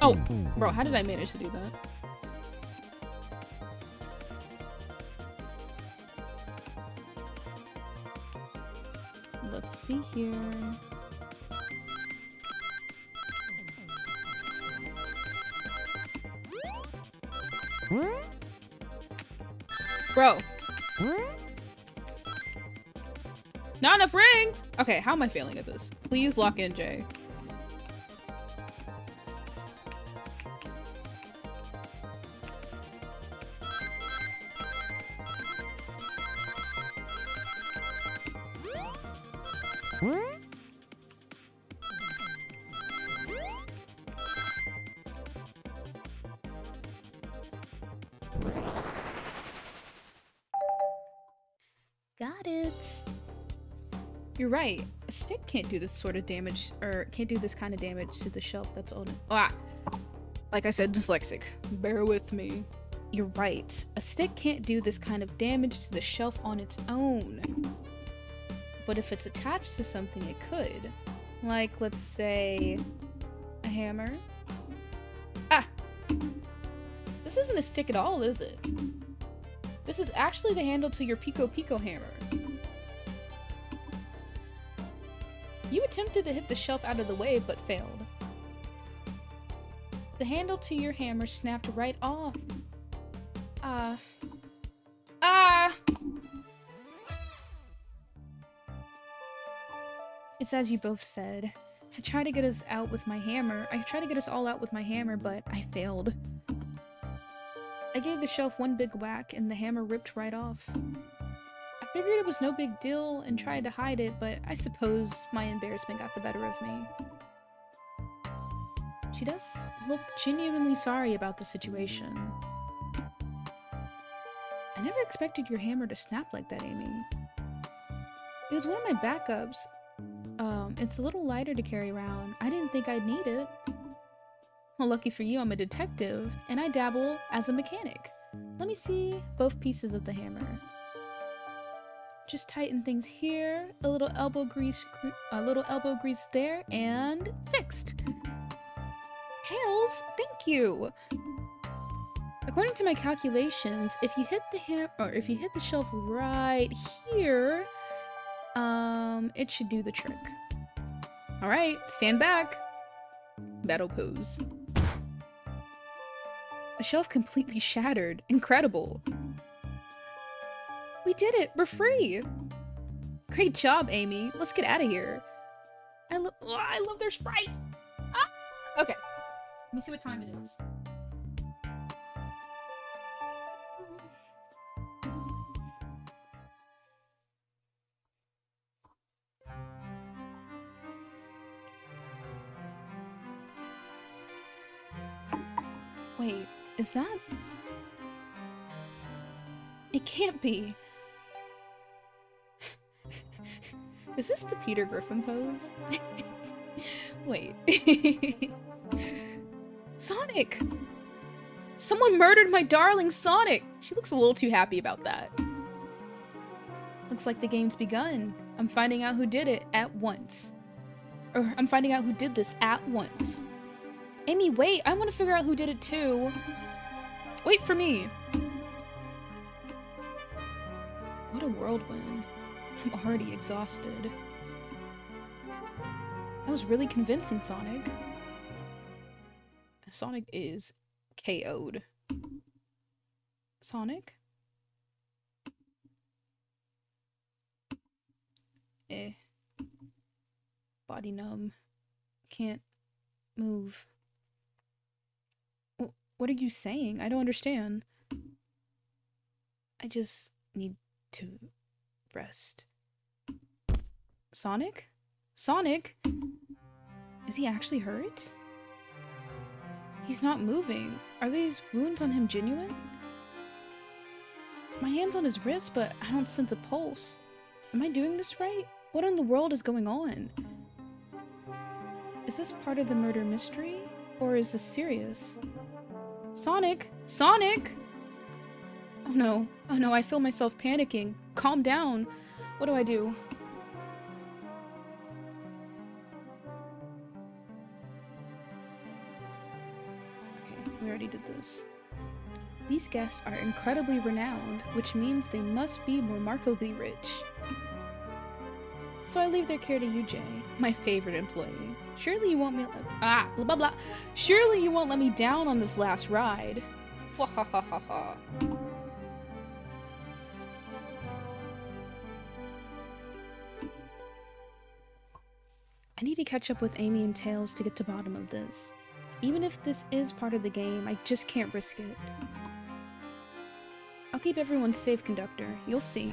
Oh, bro, how did I manage to do that? Let's see here. Bro. Not enough rings! Okay, how am I failing at this? Please lock in, Jay. Got it. You're right. A stick can't do this sort of damage, or can't do this kind of damage to the shelf that's on it. Ah! Like I said, dyslexic. Bear with me. You're right. A stick can't do this kind of damage to the shelf on its own. But if it's attached to something, it could. Like, let's say, a hammer. Ah! This isn't a stick at all, is it? This is actually the handle to your Pico Pico hammer. You attempted to hit the shelf out of the way, but failed. The handle to your hammer snapped right off. It's as you both said. I tried to get us out with my hammer. I tried to get us all out with my hammer, but I failed. I gave the shelf one big whack and the hammer ripped right off. I figured it was no big deal and tried to hide it, but I suppose my embarrassment got the better of me. She does look genuinely sorry about the situation. I never expected your hammer to snap like that, Amy. It was one of my backups. It's a little lighter to carry around. I didn't think I'd need it. Well, lucky for you, I'm a detective, and I dabble as a mechanic. Let me see both pieces of the hammer. Just tighten things here, a little elbow grease there, and fixed. Tails, thank you. According to my calculations, if you hit the shelf right here, it should do the trick. All right, stand back. Battle pose. The shelf completely shattered. Incredible. We did it! We're free! Great job, Amy. Let's get out of here. I love their sprites! Ah! Okay. Let me see what time it is. Wait, is that... It can't be. Is this the Peter Griffin pose? Wait. Sonic! Someone murdered my darling Sonic! She looks a little too happy about that. Looks like the game's begun. I'm finding out who did it at once. Or, I'm finding out who did this at once. Amy, wait! I want to figure out who did it too. Wait for me. What a whirlwind. I'm already exhausted. That was really convincing, Sonic. Sonic is KO'd. Sonic? Body numb. Can't move. What are you saying? I don't understand. I just need to rest. Sonic? Sonic? Is he actually hurt? He's not moving. Are these wounds on him genuine? My hand's on his wrist, but I don't sense a pulse. Am I doing this right? What in the world is going on? Is this part of the murder mystery? Or is this serious? Sonic! Sonic! Oh no. Oh no, I feel myself panicking. Calm down. What do I do? Okay, we already did this. These guests are incredibly renowned, which means they must be remarkably rich. So I leave their care to you, Jay, my favorite employee. Surely you won't blah blah blah. Surely you won't let me down on this last ride. Ha ha ha ha ha. I need to catch up with Amy and Tails to get to the bottom of this. Even if this is part of the game, I just can't risk it. I'll keep everyone safe, conductor. You'll see.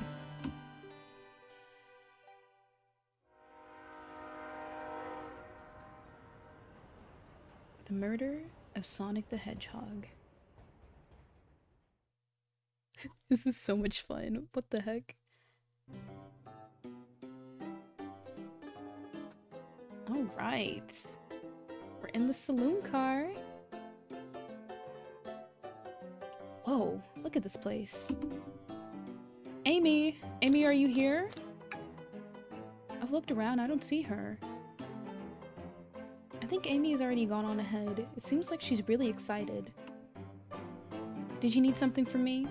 The murder of Sonic the Hedgehog. This is so much fun. What the heck? Alright. We're in the saloon car. Whoa, look at this place. Amy! Amy, are you here? I've looked around, I don't see her. I think Amy has already gone on ahead. It seems like she's really excited. Did you need something from me?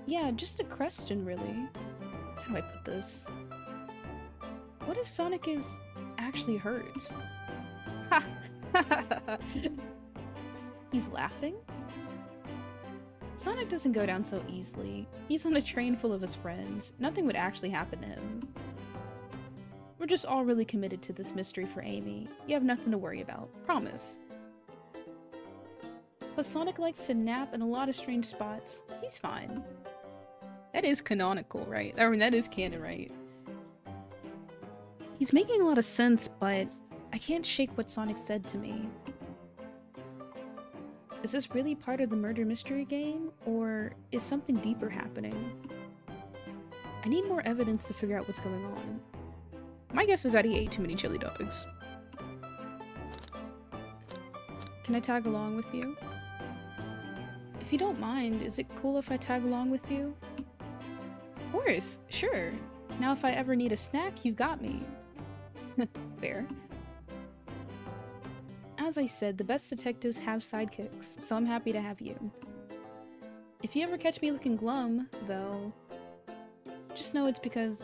Yeah, just a question, really. How do I put this? What if Sonic is actually hurt? Ha! He's laughing? Sonic doesn't go down so easily. He's on a train full of his friends. Nothing would actually happen to him. We're just all really committed to this mystery for Amy. You have nothing to worry about. Promise. Plus Sonic likes to nap in a lot of strange spots. He's fine. That is canonical, right? I mean, that is canon, right? He's making a lot of sense, but I can't shake what Sonic said to me. Is this really part of the murder mystery game, or is something deeper happening? I need more evidence to figure out what's going on. My guess is that he ate too many chili dogs. Can I tag along with you? If you don't mind, is it cool if I tag along with you? Of course, sure. Now if I ever need a snack, you've got me. Fair. As I said, the best detectives have sidekicks, so I'm happy to have you. If you ever catch me looking glum, though, just know it's because,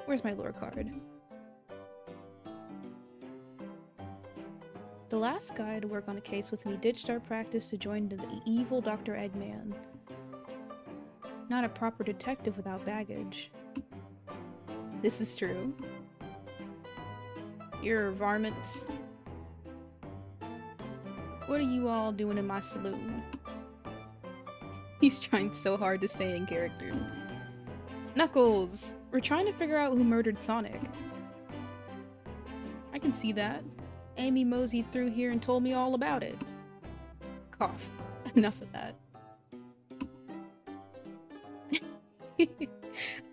where's my lore card? The last guy to work on a case with me ditched our practice to join the evil Dr. Eggman. Not a proper detective without baggage. This is true. You're varmints. What are you all doing in my saloon? He's trying so hard to stay in character. Knuckles! We're trying to figure out who murdered Sonic. I can see that. Amy moseyed through here and told me all about it. Cough. Enough of that.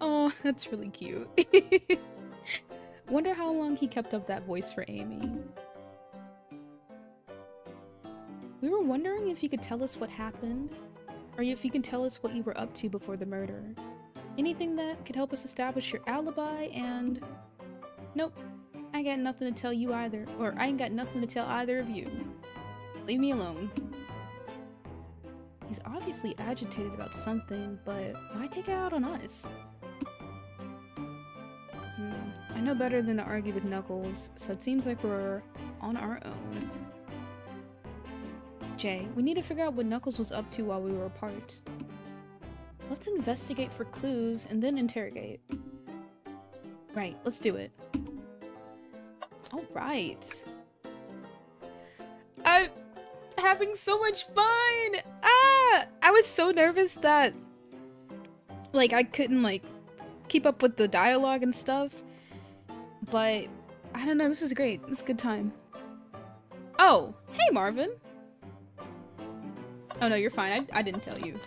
Oh, that's really cute. Wonder how long he kept up that voice for Amy. We were wondering if you could tell us what happened, or if you can tell us what you were up to before the murder. Anything that could help us establish your alibi and... Nope. I ain't got nothing to tell you either, or I ain't got nothing to tell either of you. Leave me alone. He's obviously agitated about something, but why take it out on us? I know better than to argue with Knuckles, so it seems like we're on our own. Jay, we need to figure out what Knuckles was up to while we were apart. Let's investigate for clues and then interrogate. Right, let's do it. Alright. I'm having so much fun! Ah! I was so nervous that, like, I couldn't, like, keep up with the dialogue and stuff. But, I don't know, this is great. This is a good time. Oh! Hey, Marvin! Oh no, you're fine. I didn't tell you.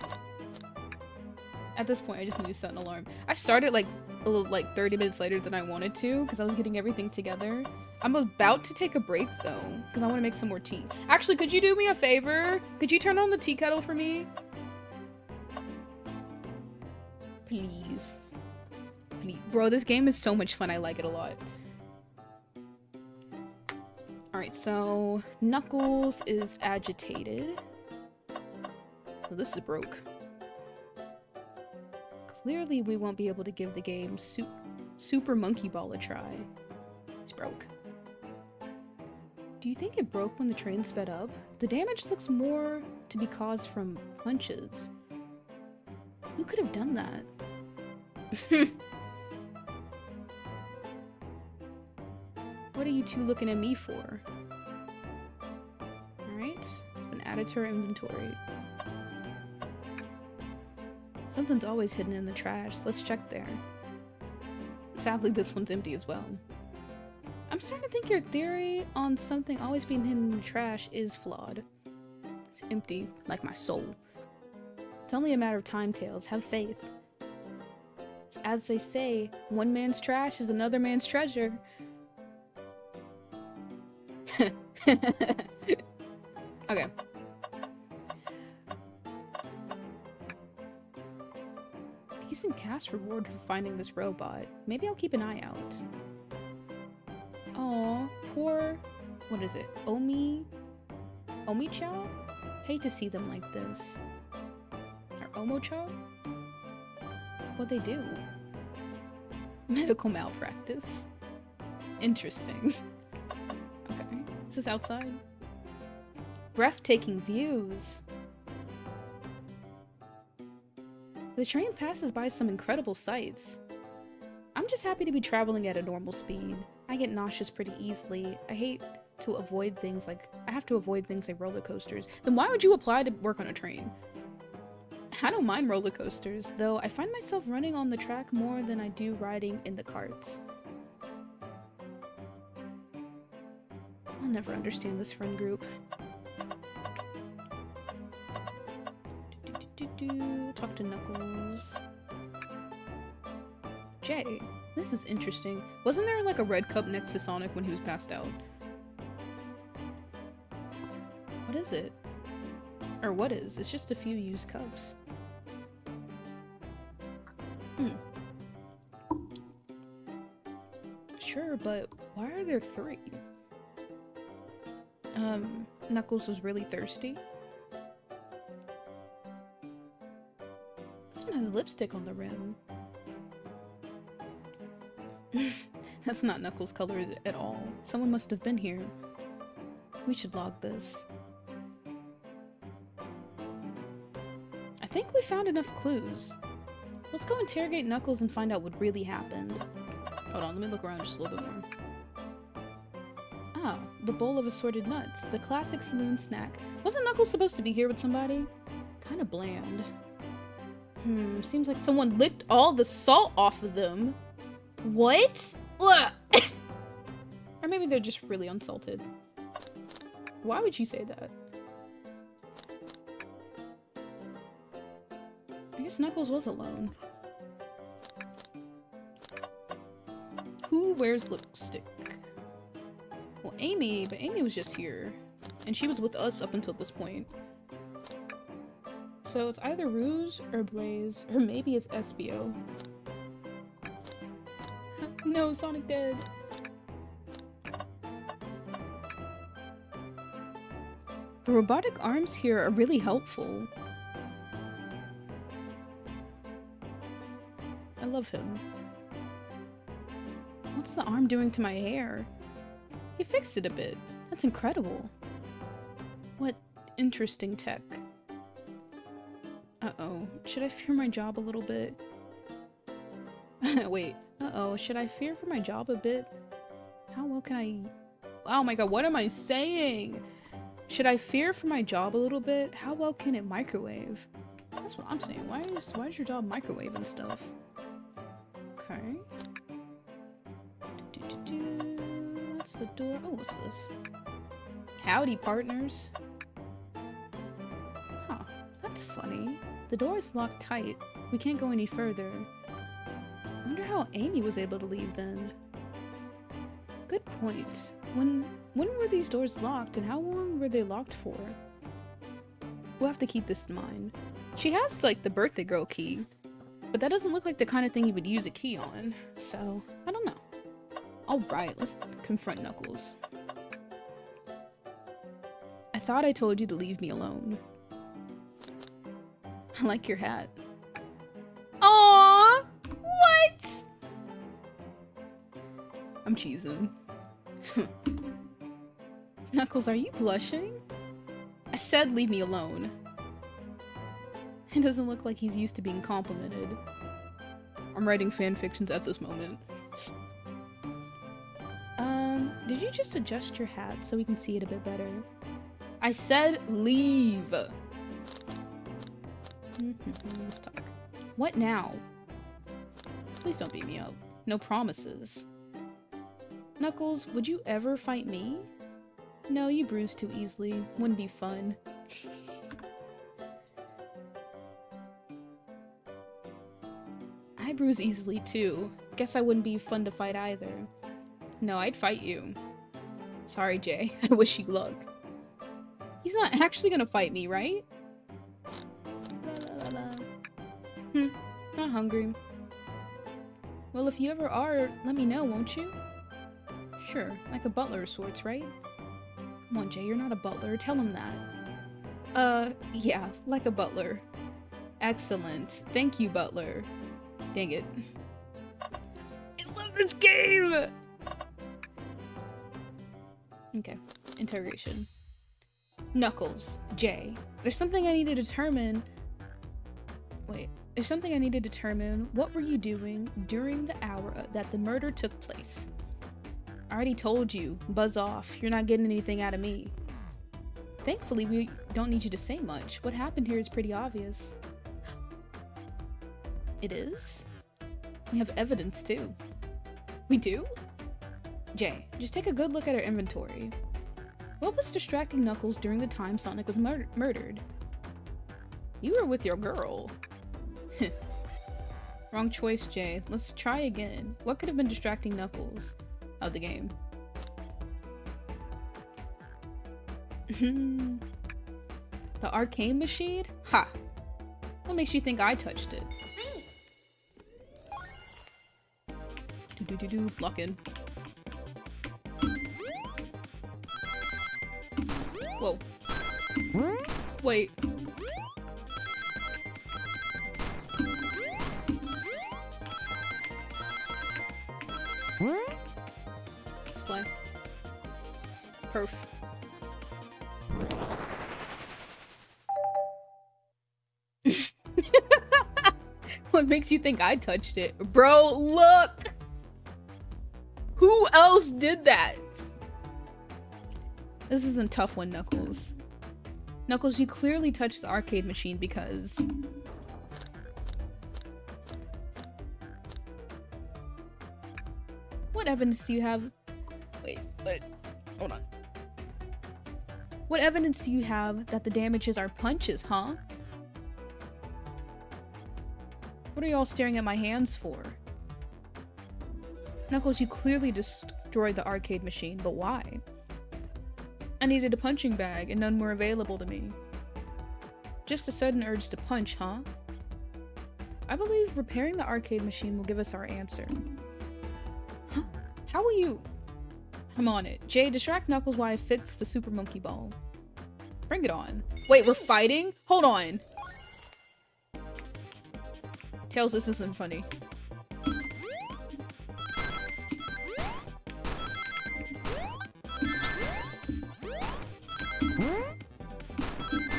At this point, I just need to set an alarm. I started, like, a little, like, 30 minutes later than I wanted to, because I was getting everything together. I'm about to take a break, though, because I want to make some more tea. Actually, could you do me a favor? Could you turn on the tea kettle for me? Please. Please. Bro, this game is so much fun. I like it a lot. Alright, so Knuckles is agitated. So this is broke. Clearly, we won't be able to give the game Super Monkey Ball a try. It's broke. Do you think it broke when the train sped up? The damage looks more to be caused from punches. Who could have done that? What are you two looking at me for? Alright, it's been added to our inventory. Something's always hidden in the trash. Let's check there. Sadly, this one's empty as well. I'm starting to think your theory on something always being hidden in the trash is flawed. It's empty, like my soul. It's only a matter of time, Tails. Have faith. As they say, one man's trash is another man's treasure. Okay. Decent cash reward for finding this robot. Maybe I'll keep an eye out. Aw, poor... what is it? Omi-chow? Hate to see them like this. Or Omo-chow? What'd they do? Medical malpractice. Interesting. Okay. Is this outside? Breathtaking views. The train passes by some incredible sights. I'm just happy to be traveling at a normal speed. I get nauseous pretty easily. I have to avoid things like roller coasters. Then why would you apply to work on a train? I don't mind roller coasters, though I find myself running on the track more than I do riding in the carts. I'll never understand this friend group. Talk to Knuckles. Jay, this is interesting. Wasn't there like a red cup next to Sonic when he was passed out? What is it? Or what is? It's just a few used cups. Sure, but why are there 3? Knuckles was really thirsty. This one has lipstick on the rim. That's not Knuckles colored at all. Someone must have been here. We should log this. I think we found enough clues. Let's go interrogate Knuckles and find out what really happened. Hold on, let me look around just a little bit more. Ah, the bowl of assorted nuts. The classic saloon snack. Wasn't Knuckles supposed to be here with somebody? Kinda bland. Seems like someone licked all the salt off of them. What? Ugh. Or maybe they're just really unsalted. Why would you say that? I guess Knuckles was alone. Who wears lipstick? Well, Amy, but Amy was just here. And she was with us up until this point. So it's either Rouge or Blaze, or maybe it's Espio. No, Sonic dead. The robotic arms here are really helpful. I love him. What's the arm doing to my hair? He fixed it a bit. That's incredible. What interesting tech. Uh-oh. Should I fear my job a little bit? Wait. Uh-oh. Should I fear for my job a bit? How well can I... Oh my god, what am I saying? Should I fear for my job a little bit? How well can it microwave? That's what I'm saying. Why is your job microwaving stuff? Okay. What's the door? Oh, what's this? Howdy, partners. Huh. That's funny. The door is locked tight. We can't go any further. I wonder how Amy was able to leave then. Good point. When were these doors locked and how long were they locked for? We'll have to keep this in mind. She has, like, the birthday girl key, but that doesn't look like the kind of thing you would use a key on, so I don't know. Alright, let's confront Knuckles. I thought I told you to leave me alone. I like your hat. Aww! What? I'm cheesing. Knuckles, are you blushing? I said leave me alone. It doesn't look like he's used to being complimented. I'm writing fan fictions at this moment. Did you just adjust your hat so we can see it a bit better? I said leave! Let's talk. What now? Please don't beat me up. No promises. Knuckles, would you ever fight me? No, you bruise too easily. Wouldn't be fun. I bruise easily too. Guess I wouldn't be fun to fight either. No, I'd fight you. Sorry, Jay. I wish you luck. He's not actually gonna fight me, right? La, la, la, la. Not hungry. Well, if you ever are, let me know, won't you? Sure, like a butler of sorts, right? Come on, Jay, you're not a butler. Tell him that. Yeah, like a butler. Excellent. Thank you, butler. Dang it. I love this game! Okay, interrogation. Knuckles, Jay. There's something I need to determine. Wait, there's something I need to determine. What were you doing during the hour that the murder took place? I already told you. Buzz off. You're not getting anything out of me. Thankfully, we don't need you to say much. What happened here is pretty obvious. It is? We have evidence, too. We do? Jay, just take a good look at our inventory. What was distracting Knuckles during the time Sonic was murdered? You were with your girl. Wrong choice, Jay. Let's try again. What could have been distracting Knuckles of the game? The arcade machine? Ha! What makes you think I touched it? Do-do-do-do, block in. Whoa. Wait. Slay. Perf. What makes you think I touched it? Bro, look! Who else did that? This isn't a tough one, Knuckles. Knuckles, you clearly touched the arcade machine because... What evidence do you have? Wait, hold on. What evidence do you have that the damages are punches, huh? What are y'all staring at my hands for? Knuckles, you clearly destroyed the arcade machine, but why? I needed a punching bag, and none were available to me. Just a sudden urge to punch, huh? I believe repairing the arcade machine will give us our answer. Huh? How will you... I'm on it. Jay, distract Knuckles while I fix the Super Monkey Ball. Bring it on. Wait, we're fighting? Hold on. Tails, this isn't funny.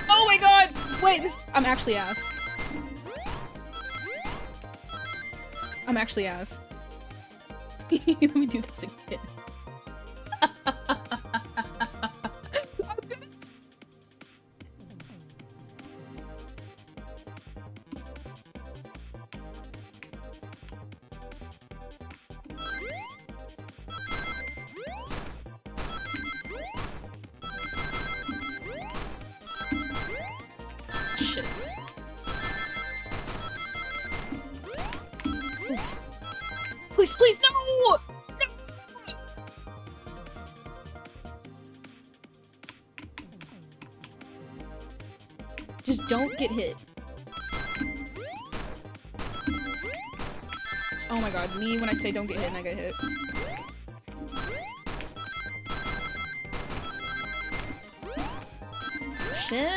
Oh my god! Wait, this- I'm actually ass. I'm actually ass. Let me do this again. Shit. Please, please, no! No! Just don't get hit. Oh my god, me when I say don't get hit and I get hit. Shit.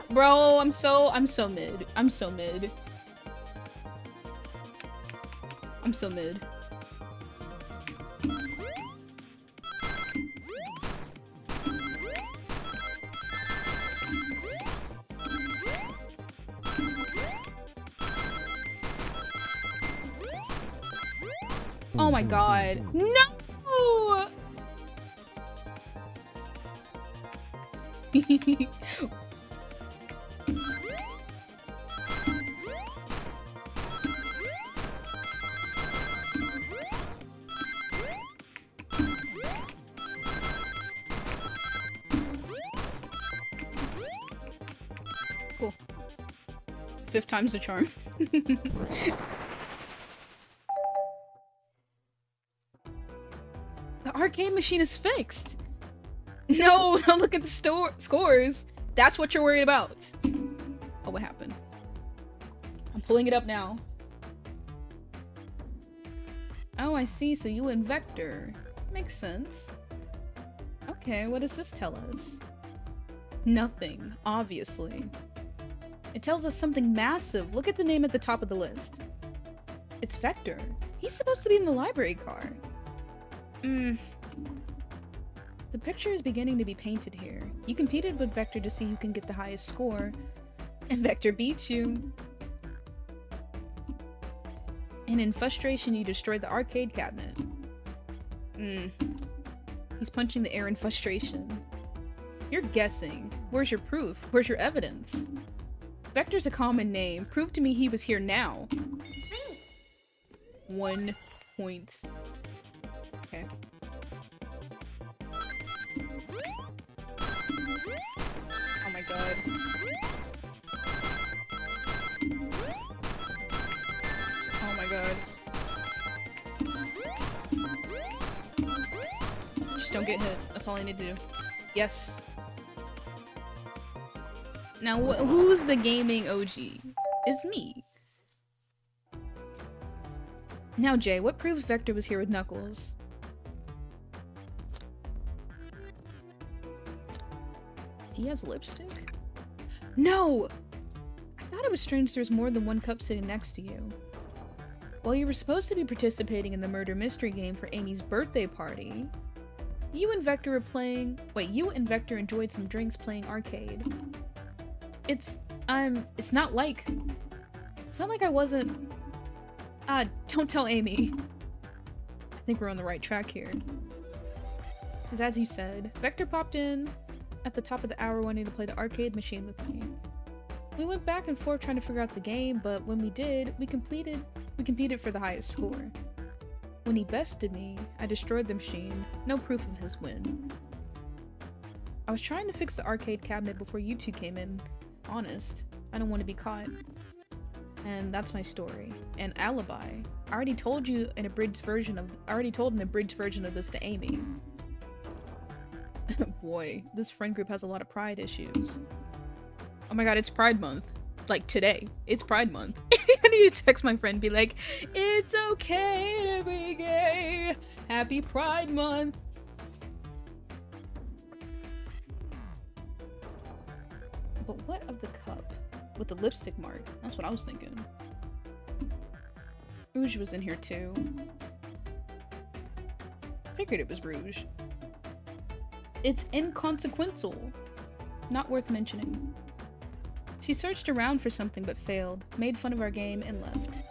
Bro, I'm so mid. I'm so mid. I'm so mid. Oh my god. No! Cool. 5th time's the charm. The arcade machine is fixed. No, don't look at the scores. That's what you're worried about. Oh, what happened? I'm pulling it up now. Oh, I see. So you and Vector. Makes sense. Okay, what does this tell us? Nothing, obviously. It tells us something massive. Look at the name at the top of the list. It's Vector. He's supposed to be in the library car. The picture is beginning to be painted here. You competed with Vector to see who can get the highest score, and Vector beats you. And in frustration, you destroyed the arcade cabinet. He's punching the air in frustration. You're guessing. Where's your proof? Where's your evidence? Vector's a common name. Prove to me he was here now. 1 point. Okay. Oh my god. Oh my god. Just don't get hit. That's all I need to do. Yes. Now, who's the gaming OG? It's me. Now, Jay, what proves Vector was here with Knuckles? He has lipstick? No! I thought it was strange there's more than one cup sitting next to you. While you were supposed to be participating in the murder mystery game for Amy's birthday party, you and Vector were playing- wait, you and Vector enjoyed some drinks playing arcade. It's not like I wasn't- don't tell Amy. I think we're on the right track here. Because as you said, Vector popped in at the top of the hour wanting to play the arcade machine with me. We went back and forth trying to figure out the game, but when we did, we competed for the highest score. When he bested me, I destroyed the machine. No proof of his win. I was trying to fix the arcade cabinet before you two came in. Honest, I don't want to be caught. And that's my story. An alibi. I already told an abridged version of this to Amy. Boy, this friend group has a lot of pride issues. Oh my god, it's Pride Month. Like today. It's Pride Month. I need to text my friend and be like, it's okay to be gay. Happy Pride Month. But what of the cup? With the lipstick mark? That's what I was thinking. Rouge was in here too. Figured it was Rouge. It's inconsequential. Not worth mentioning. She searched around for something but failed, made fun of our game, and left.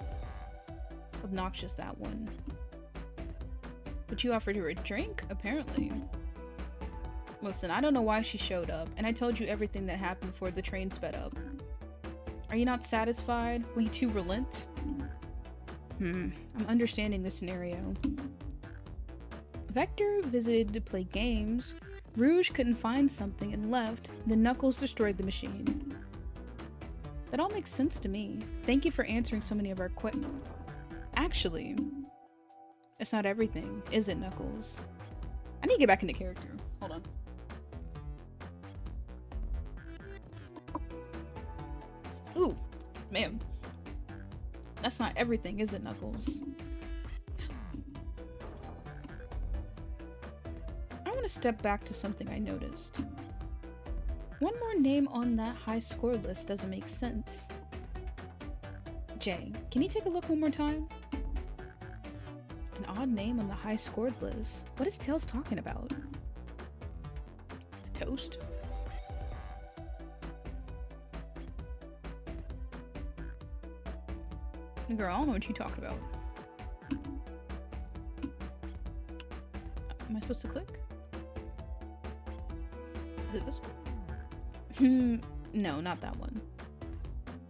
Obnoxious, that one. But you offered her a drink, apparently. Listen, I don't know why she showed up, and I told you everything that happened before the train sped up. Are you not satisfied? Will you two relent? I'm understanding the scenario. Vector visited to play games. Rouge couldn't find something and left. Then Knuckles destroyed the machine. That all makes sense to me. Thank you for answering so many of our questions. Actually, it's not everything, is it, Knuckles? I need to get back into character. Hold on. Ooh, man. That's not everything, is it, Knuckles? I want to step back to something I noticed. One more name on that high score list doesn't make sense. Jay, can you take a look one more time? An odd name on the high scored list. What is Tails talking about? Toast? Girl, I don't know what you talk about. Am I supposed to click? Is it this one? No, not that one.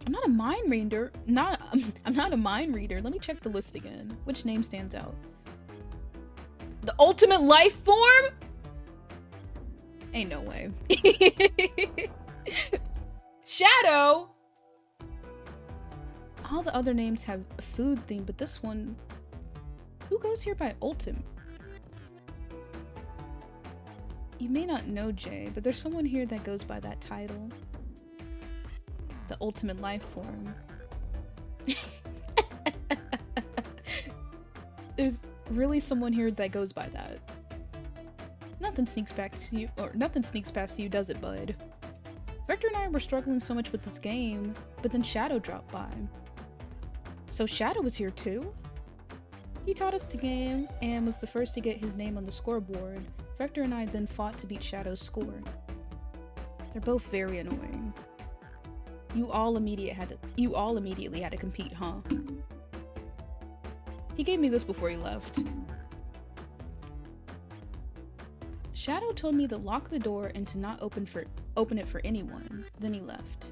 I'm not a mind reader. I'm not a mind reader. Let me check the list again. Which name stands out? The ultimate life form? Ain't no way. Shadow? All the other names have a food theme, but this one... Who goes here by Ultim? You may not know, Jay, but there's someone here that goes by that title. The ultimate life form. There's really someone here that goes by that. Nothing sneaks past you, does it, bud? Vector and I were struggling so much with this game, but then Shadow dropped by. So Shadow was here too? He taught us the game and was the first to get his name on the scoreboard. Vector and I then fought to beat Shadow's score. They're both very annoying. You all immediately had to compete, huh? He gave me this before he left. Shadow told me to lock the door and to not open it for anyone. Then he left.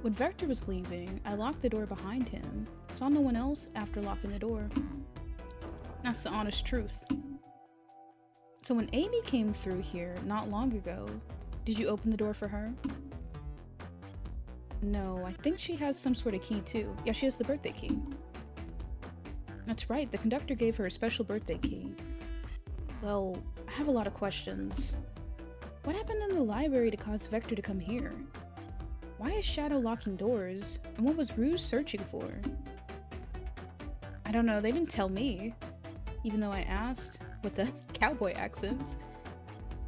When Vector was leaving, I locked the door behind him. Saw no one else after locking the door. That's the honest truth. So when Amy came through here not long ago, did you open the door for her? No, I think she has some sort of key too. Yeah, she has the birthday key. That's right, the conductor gave her a special birthday key. Well, I have a lot of questions. What happened in the library to cause Vector to come here? Why is Shadow locking doors? And what was Rouge searching for? I don't know, they didn't tell me. Even though I asked with the cowboy accents.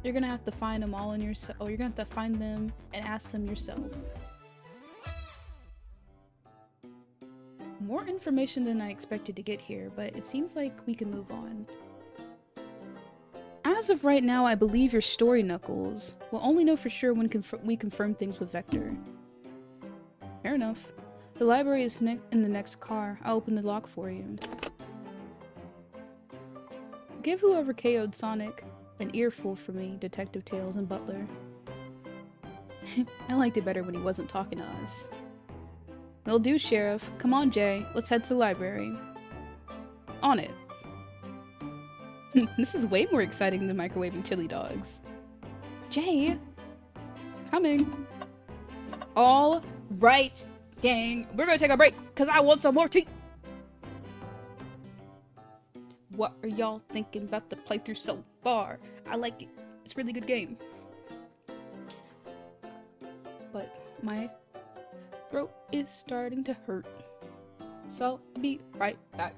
You're gonna have to find them all in yourself. Oh, you're gonna have to find them and ask them yourself. More information than I expected to get here, but it seems like we can move on. As of right now, I believe your story, Knuckles. We'll only know for sure when we confirm things with Vector. Fair enough. The library is in the next car. I'll open the lock for you. Give whoever KO'd Sonic an earful for me, Detective Tails and Butler. I liked it better when he wasn't talking to us. Will do, Sheriff. Come on, Jay. Let's head to the library. On it. This is way more exciting than microwaving chili dogs. Jay! Coming. All right, gang. We're gonna take a break, because I want some more tea. What are y'all thinking about the playthrough so far? I like it. It's a really good game. But my throat is starting to hurt. So I'll be right back.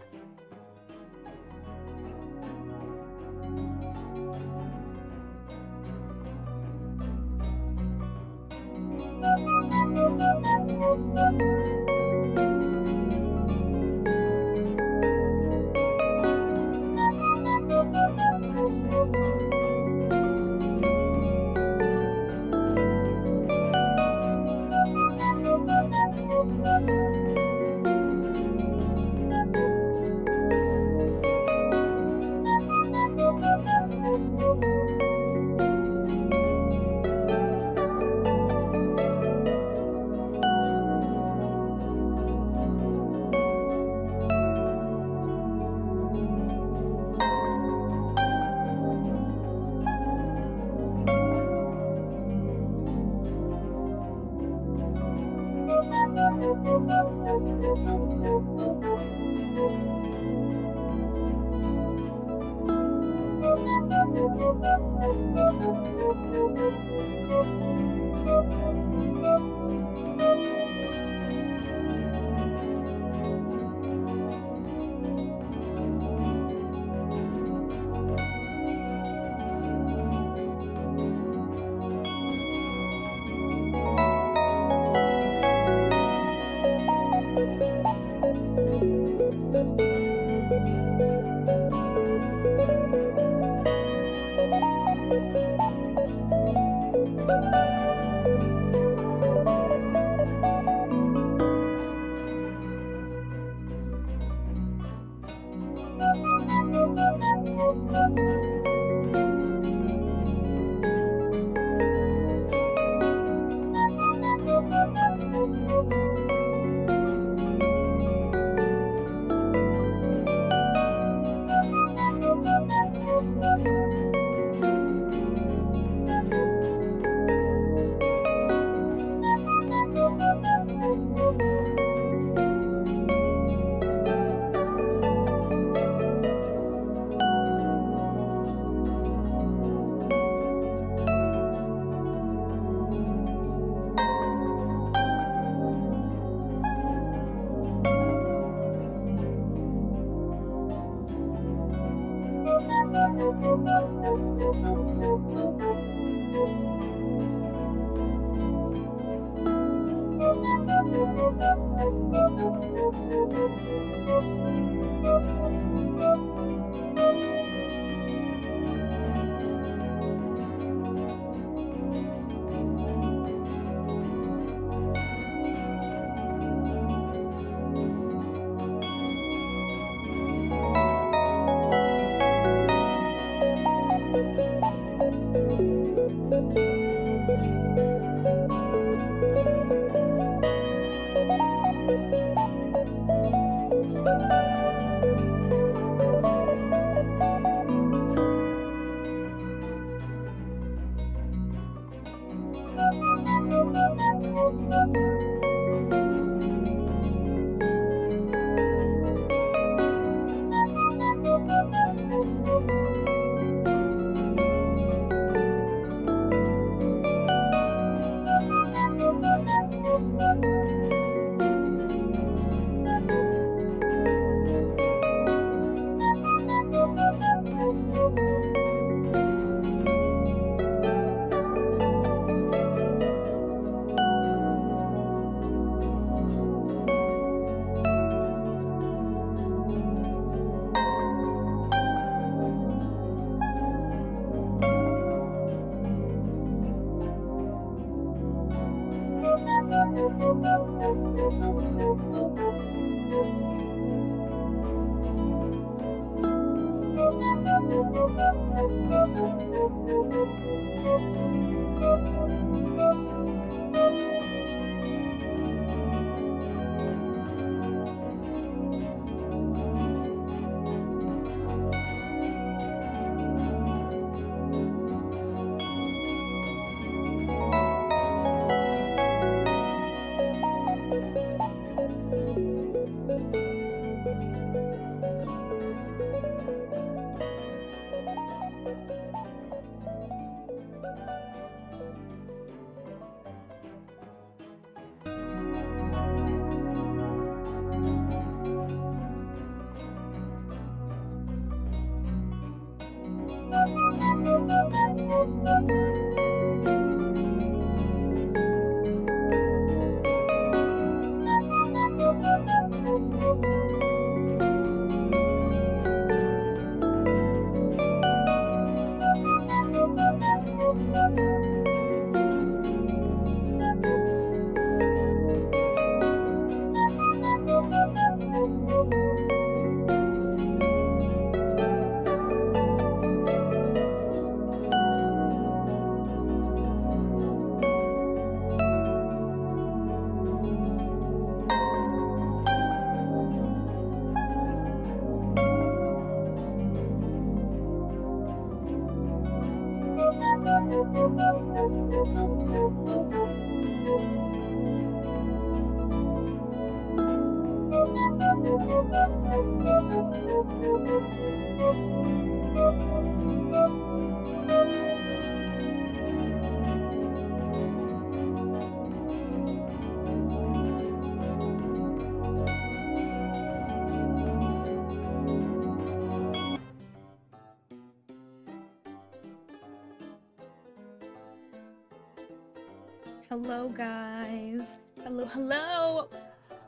Hello, guys. Hello, hello.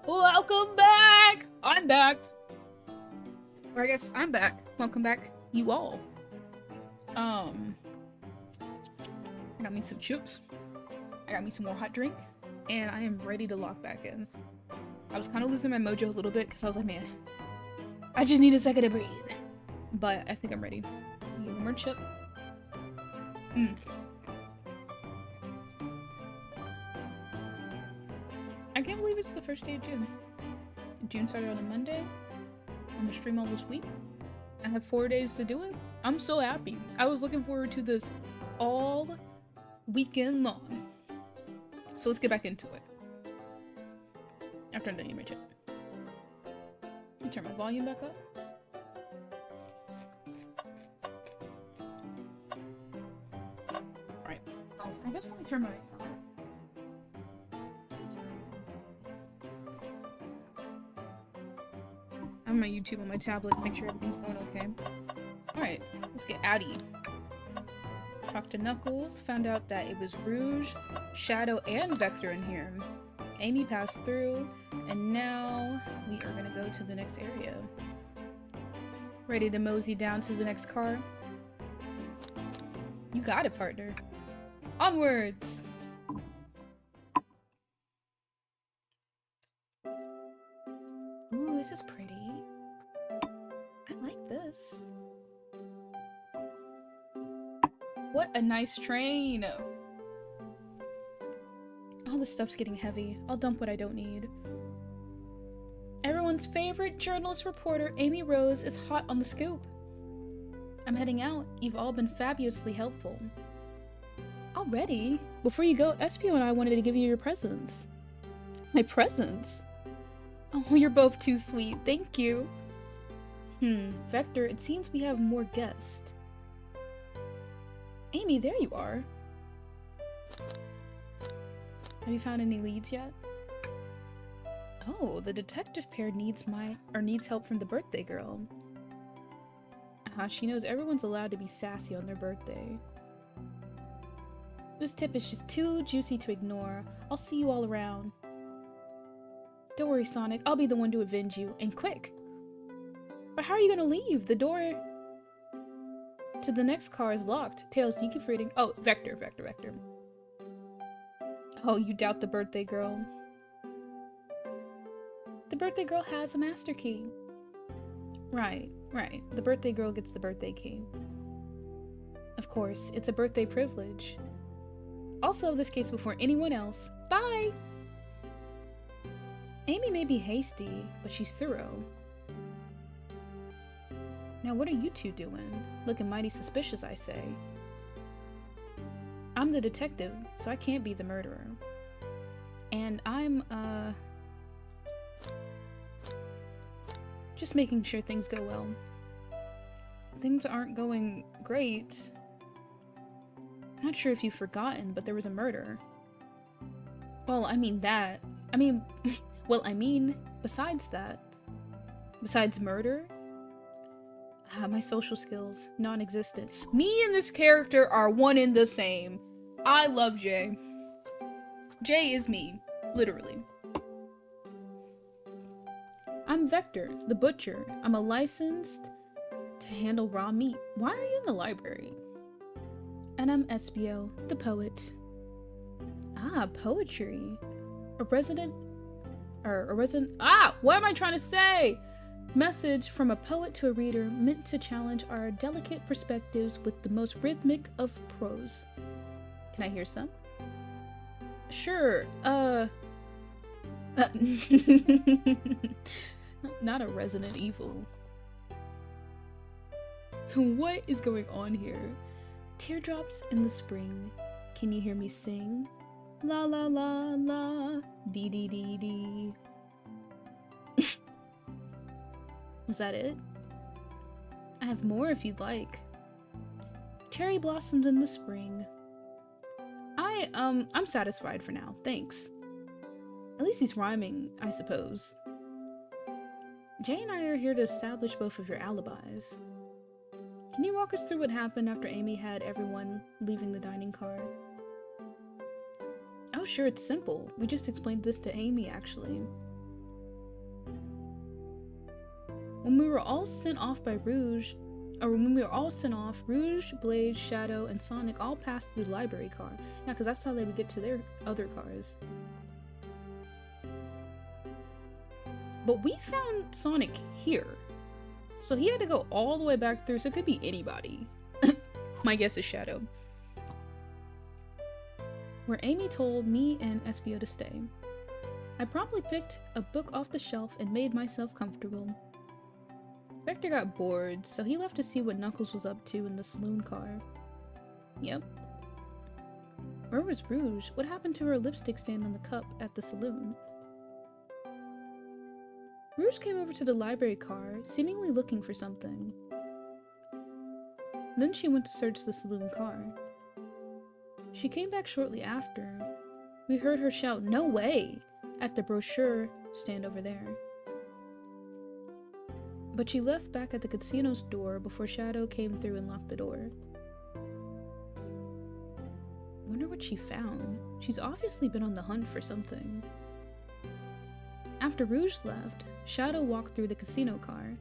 Welcome back. I'm back. Or I guess I'm back. Welcome back, you all. I got me some chips. I got me some more hot drink, and I am ready to lock back in. I was kind of losing my mojo a little bit because I was like, man, I just need a second to breathe. But I think I'm ready. One more chip. I can't believe it's the first day of June. June started on a Monday. I'm gonna stream all this week. I have 4 days to do it. I'm so happy. I was looking forward to this all weekend long. So let's get back into it. After I'm done eating my chip. Let me turn my volume back up. Alright. Oh, I guess let me turn my... I'm on my YouTube on my tablet to make sure everything's going okay. Alright, let's get outie. Talked to Knuckles, found out that it was Rouge, Shadow, and Vector in here. Amy passed through, and now we are gonna go to the next area. Ready to mosey down to the next car? You got it, partner. Onwards! Ooh, this is pretty. I like this. What a nice train! All this stuff's getting heavy. I'll dump what I don't need. Everyone's favorite journalist reporter, Amy Rose, is hot on the scoop. I'm heading out. You've all been fabulously helpful. Already? Before you go, Espio and I wanted to give you your presents. My presents? Oh, you're both too sweet. Thank you. Vector, it seems we have more guests. Amy, there you are. Have you found any leads yet? Oh, the detective pair needs help from the birthday girl. She knows everyone's allowed to be sassy on their birthday. This tip is just too juicy to ignore. I'll see you all around. Don't worry, Sonic. I'll be the one to avenge you, and quick. But how are you gonna leave? The door to the next car is locked. Tails, do you keep reading? Oh, Vector. Oh, you doubt the birthday girl. The birthday girl has a master key. Right. The birthday girl gets the birthday key. Of course, it's a birthday privilege. I'll solve this case before anyone else. Bye! Amy may be hasty, but she's thorough. Now what are you two doing? Looking mighty suspicious, I say. I'm the detective, so I can't be the murderer. And I'm, just making sure things go well. Things aren't going great. I'm not sure if you've forgotten, but there was a murder. Well, I mean, besides that. Besides murder? My social skills, non-existent. Me and this character are one and the same. I love Jay. Jay is me, literally. I'm Vector, the butcher. I'm licensed to handle raw meat. Why are you in the library? And I'm Espio, the poet. Ah, poetry. What am I trying to say? Message from a poet to a reader meant to challenge our delicate perspectives with the most rhythmic of prose. Can I hear some? Sure, not a Resident Evil. What is going on here? Teardrops in the spring. Can you hear me sing? La la la la, dee dee dee dee. Was that it? I have more if you'd like. Cherry blossoms in the spring. I'm satisfied for now, thanks. At least he's rhyming, I suppose. Jay and I are here to establish both of your alibis. Can you walk us through what happened after Amy had everyone leaving the dining car? Oh sure, it's simple. We just explained this to Amy, actually. When we were all sent off, Rouge, Blaze, Shadow, and Sonic all passed through the library car. Yeah, because that's how they would get to their other cars. But we found Sonic here. So he had to go all the way back through, so it could be anybody. My guess is Shadow. Where Amy told me and Espio to stay. I promptly picked a book off the shelf and made myself comfortable. Vector got bored, so he left to see what Knuckles was up to in the saloon car. Yep. Where was Rouge? What happened to her lipstick stand on the cup at the saloon? Rouge came over to the library car, seemingly looking for something. Then she went to search the saloon car. She came back shortly after. We heard her shout, "No way!" at the brochure stand over there. But she left back at the casino's door before Shadow came through and locked the door. Wonder what she found. She's obviously been on the hunt for something. After Rouge left, Shadow walked through the casino car,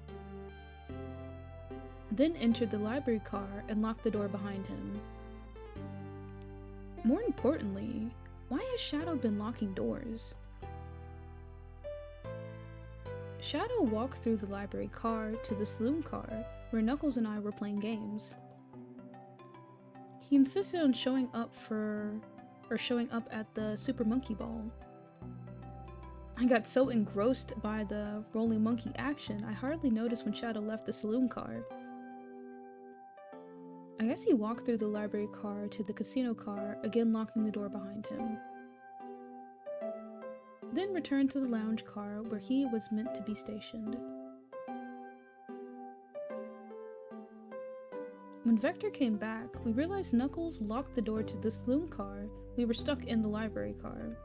then entered the library car and locked the door behind him. More importantly, why has Shadow been locking doors? Shadow walked through the library car to the saloon car where Knuckles and I were playing games. He insisted on showing up at the Super Monkey Ball. I got so engrossed by the rolling monkey action, I hardly noticed when Shadow left the saloon car. I guess he walked through the library car to the casino car, again locking the door behind him. Then returned to the lounge car where he was meant to be stationed. When Vector came back, we realized Knuckles locked the door to the saloon car. We were stuck in the library car.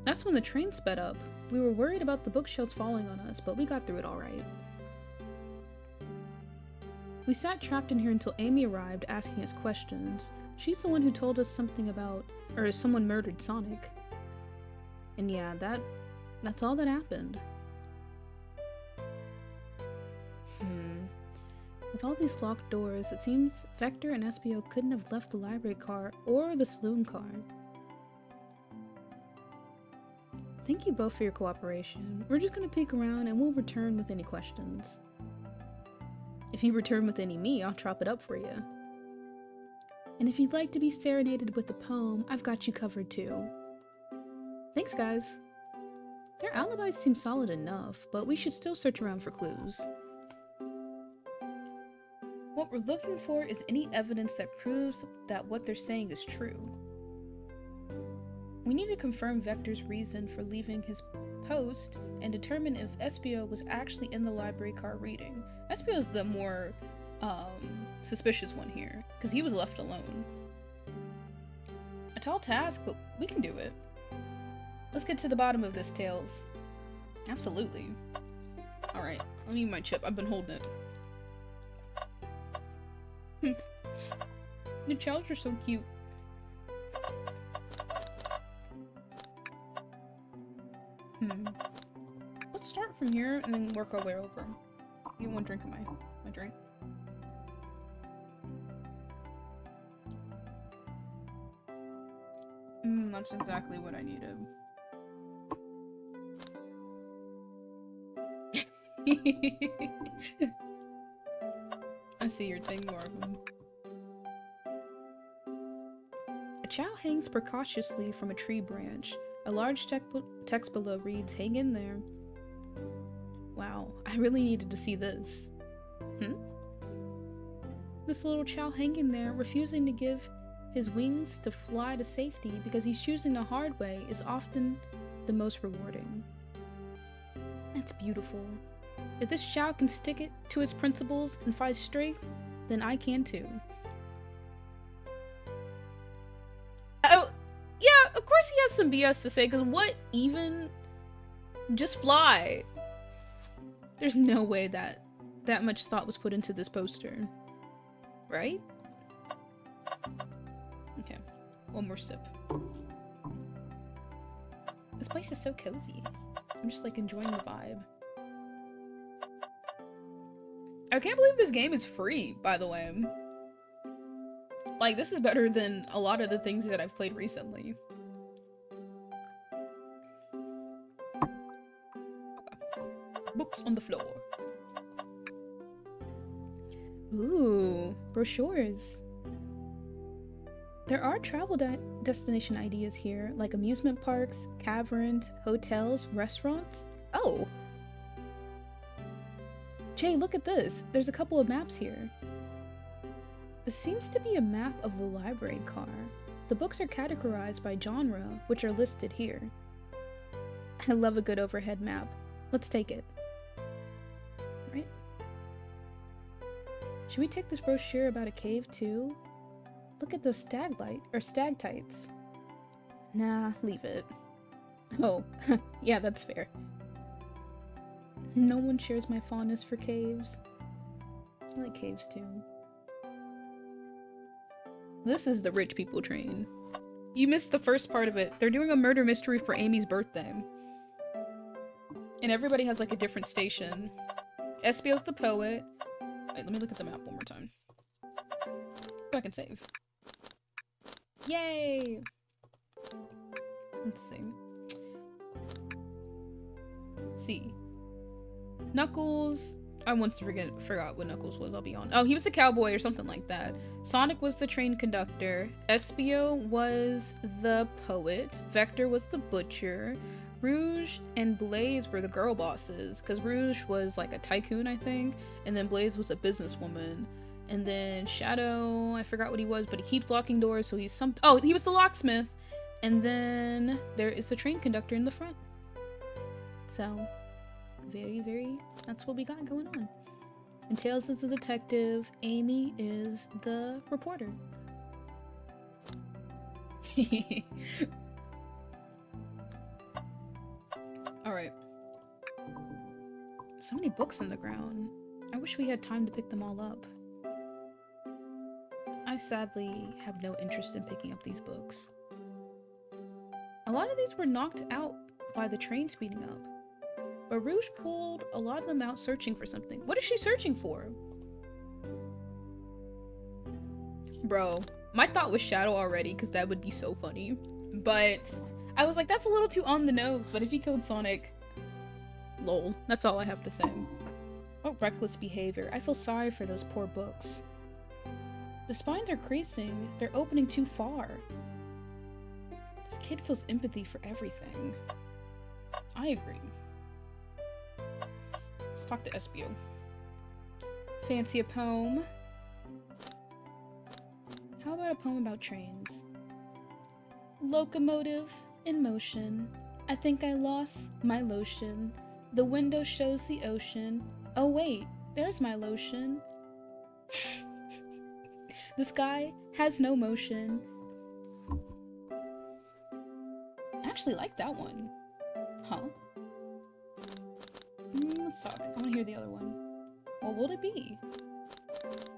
That's when the train sped up. We were worried about the bookshelves falling on us, but we got through it alright. We sat trapped in here until Amy arrived asking us questions. She's the one who told us something about, or someone murdered Sonic. And yeah, that's all that happened. With all these locked doors, it seems Vector and Espio couldn't have left the library car or the saloon car. Thank you both for your cooperation. We're just gonna peek around and we'll return with any questions. If you return with any me, I'll chop it up for you. And if you'd like to be serenaded with a poem, I've got you covered too. Thanks, guys. Their alibis seem solid enough, but we should still search around for clues. What we're looking for is any evidence that proves that what they're saying is true. We need to confirm Vector's reason for leaving his post and determine if Espio was actually in the library car reading. Espio is the more suspicious one here, because he was left alone. A tall task, but we can do it. Let's get to the bottom of this, Tails. Absolutely. Alright, let me eat my chip. I've been holding it. The shells are so cute. Let's start from here and then work our way over. Give me one drink of my drink. That's exactly what I needed. I see your thing, Marvin. A chow hangs precautiously from a tree branch. A large text below reads, "Hang in there." Wow, I really needed to see this. This little chow hanging there, refusing to give his wings to fly to safety because he's choosing the hard way, is often the most rewarding. That's beautiful. If this chow can stick it to its principles and find strength, then I can too. Oh, yeah, of course he has some BS to say, because what even? Just fly. There's no way that much thought was put into this poster. Right? Okay, one more sip. This place is so cozy. I'm just like enjoying the vibe. I can't believe this game is free, by the way. Like, this is better than a lot of the things that I've played recently. Okay. Books on the floor. Ooh, brochures. There are travel destination ideas here, like amusement parks, caverns, hotels, restaurants. Oh! Jay, look at this. There's a couple of maps here. This seems to be a map of the library car. The books are categorized by genre, which are listed here. I love a good overhead map. Let's take it. Right? Should we take this brochure about a cave too? Look at those stagtites. Nah, leave it. Oh, yeah, that's fair. No one shares my fondness for caves. I like caves too. This is the rich people train. You missed the first part of it. They're doing a murder mystery for Amy's birthday. And everybody has like a different station. Espio's the poet. Wait, let me look at the map one more time. So I can save. Yay! Let's see. C. Knuckles. I once forgot what Knuckles was, I'll be honest. Oh, he was the cowboy or something like that. Sonic was the train conductor. Espio was the poet. Vector was the butcher. Rouge and Blaze were the girl bosses, because Rouge was like a tycoon, I think, and then Blaze was a businesswoman. And then Shadow, I forgot what he was, but he keeps locking doors, so he's oh, he was the locksmith. And then there is the train conductor in the front. So, that's what we got going on. And Tails is the detective, Amy is the reporter. Alright. So many books on the ground. I wish we had time to pick them all up. I sadly have no interest in picking up these books. A lot of these were knocked out by the train speeding up. But Rouge pulled a lot of them out searching for something. What is she searching for? Bro, my thought was Shadow already, because that would be so funny. But I was like, that's a little too on the nose, but if he killed Sonic, lol. That's all I have to say. What reckless behavior. I feel sorry for those poor books. The spines are creasing. They're opening too far. This kid feels empathy for everything. I agree. Let's talk to SBO. Fancy a poem? How about a poem about trains? Locomotive in motion. I think I lost my lotion. The window shows the ocean. Oh wait, there's my lotion. The sky has no motion. I actually like that one. Huh? Let's talk. I want to hear the other one. What will it be?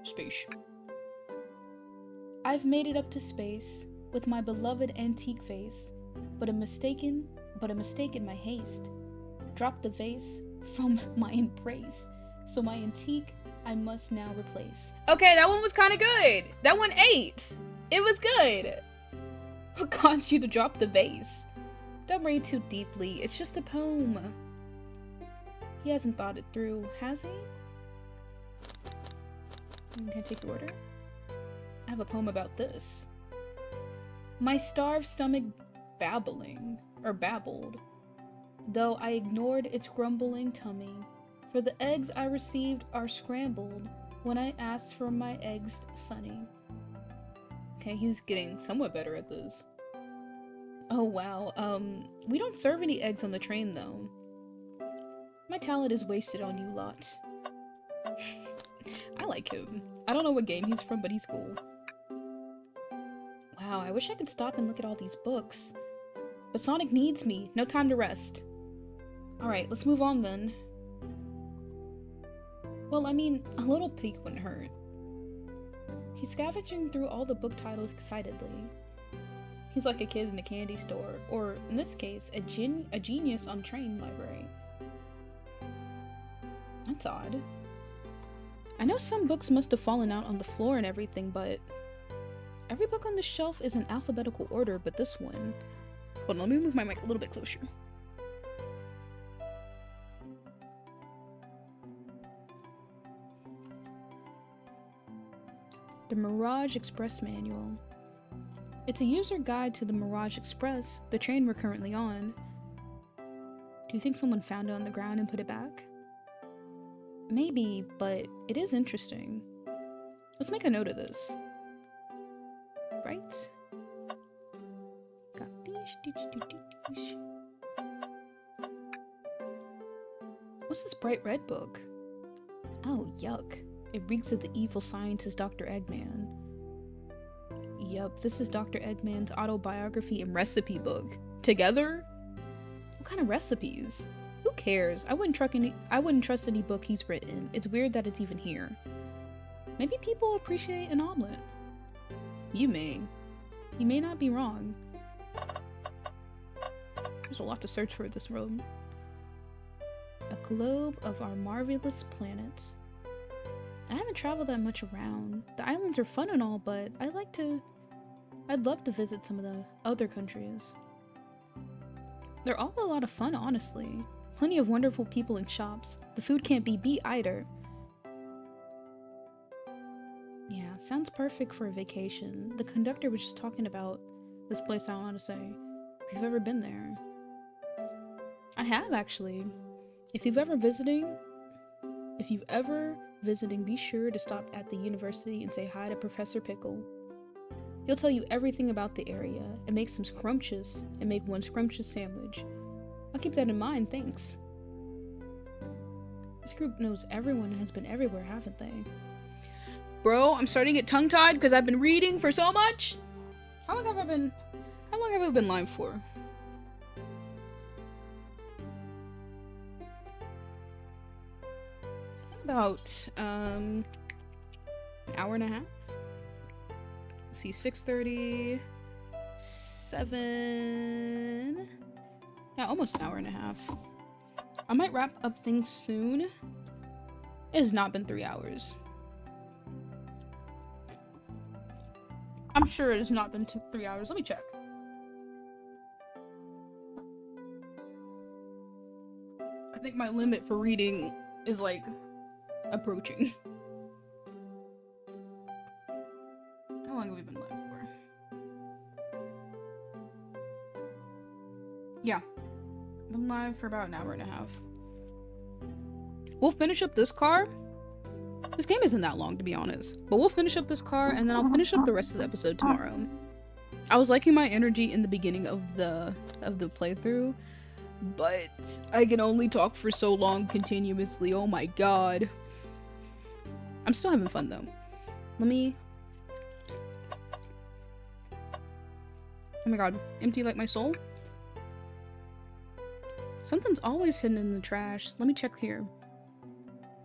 Space. I've made it up to space with my beloved antique face, but a mistake in my haste. Dropped the vase from my embrace, so my antique I must now replace. Okay, that one was kind of good. That one ate. It was good. What caused you to drop the vase? Don't read too deeply. It's just a poem. He hasn't thought it through, has he? Can I take your order? I have a poem about this. My starved stomach babbled, though I ignored its grumbling tummy, for the eggs I received are scrambled when I asked for my eggs sunny. Okay, he's getting somewhat better at this. Oh wow, we don't serve any eggs on the train though. My talent is wasted on you lot. I like him. I don't know what game he's from, but he's cool. Wow, I wish I could stop and look at all these books. But Sonic needs me. No time to rest. Alright, let's move on then. Well, I mean, a little peek wouldn't hurt. He's scavenging through all the book titles excitedly. He's like a kid in a candy store, or in this case, a genius on train library. That's odd. I know some books must have fallen out on the floor and everything, but every book on the shelf is in alphabetical order, but this one... Hold on, let me move my mic a little bit closer. The Mirage Express Manual. It's a user guide to the Mirage Express, the train we're currently on. Do you think someone found it on the ground and put it back? Maybe, but it is interesting. Let's make a note of this. Right? Got these. What's this bright red book? Oh, yuck. It reeks of the evil scientist Dr. Eggman. Yup, this is Dr. Eggman's autobiography and recipe book. Together? What kind of recipes? Who cares? I wouldn't trust any book he's written. It's weird that it's even here. Maybe people appreciate an omelet. You may. You may not be wrong. There's a lot to search for in this room. A globe of our marvelous planets. I haven't traveled that much around. The islands are fun and all, but I'd love to visit some of the other countries. They're all a lot of fun, honestly. Plenty of wonderful people and shops. The food can't be beat either. Yeah, sounds perfect for a vacation. The conductor was just talking about this place I want to say. If you've ever been there. I have, actually. If you've ever visiting, be sure to stop at the university and say hi to Professor Pickle. He'll tell you everything about the area and make one scrumptious sandwich. I'll keep that in mind, thanks. This group knows everyone and has been everywhere, haven't they? Bro, I'm starting to get tongue-tied because I've been reading for so much. How long have I been live for? It's been about an hour and a half. Let's see, 6:30, 7. Yeah, almost an hour and a half. I might wrap up things soon. It has not been 3 hours. I'm sure it has not been 3 hours. Let me check. think my limit for reading is like approaching. How long have we been live for? Yeah, I've been live for about an hour and a half. We'll finish up this car. This game isn't that long, to be honest, but we'll finish up this car and then I'll finish up the rest of the episode tomorrow. I was liking my energy in the beginning of the playthrough, but I can only talk for so long continuously. Oh my god. I'm still having fun though. Let me... Oh my god. Empty like my soul? Something's always hidden in the trash. Let me check here.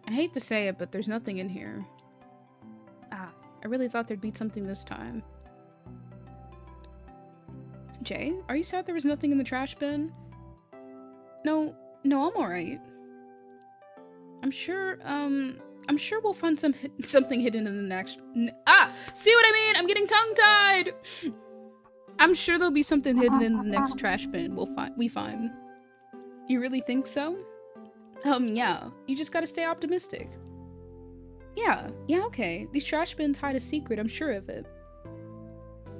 I hate to say it, but there's nothing in here. Ah, I really thought there'd be something this time. Jay, are you sad there was nothing in the trash bin? No, I'm alright. I'm sure we'll find something hidden in the next... See what I mean? I'm getting tongue-tied! I'm sure there'll be something hidden in the next trash bin we find. You really think so? Yeah. You just gotta stay optimistic. Yeah, okay. These trash bins hide a secret, I'm sure of it.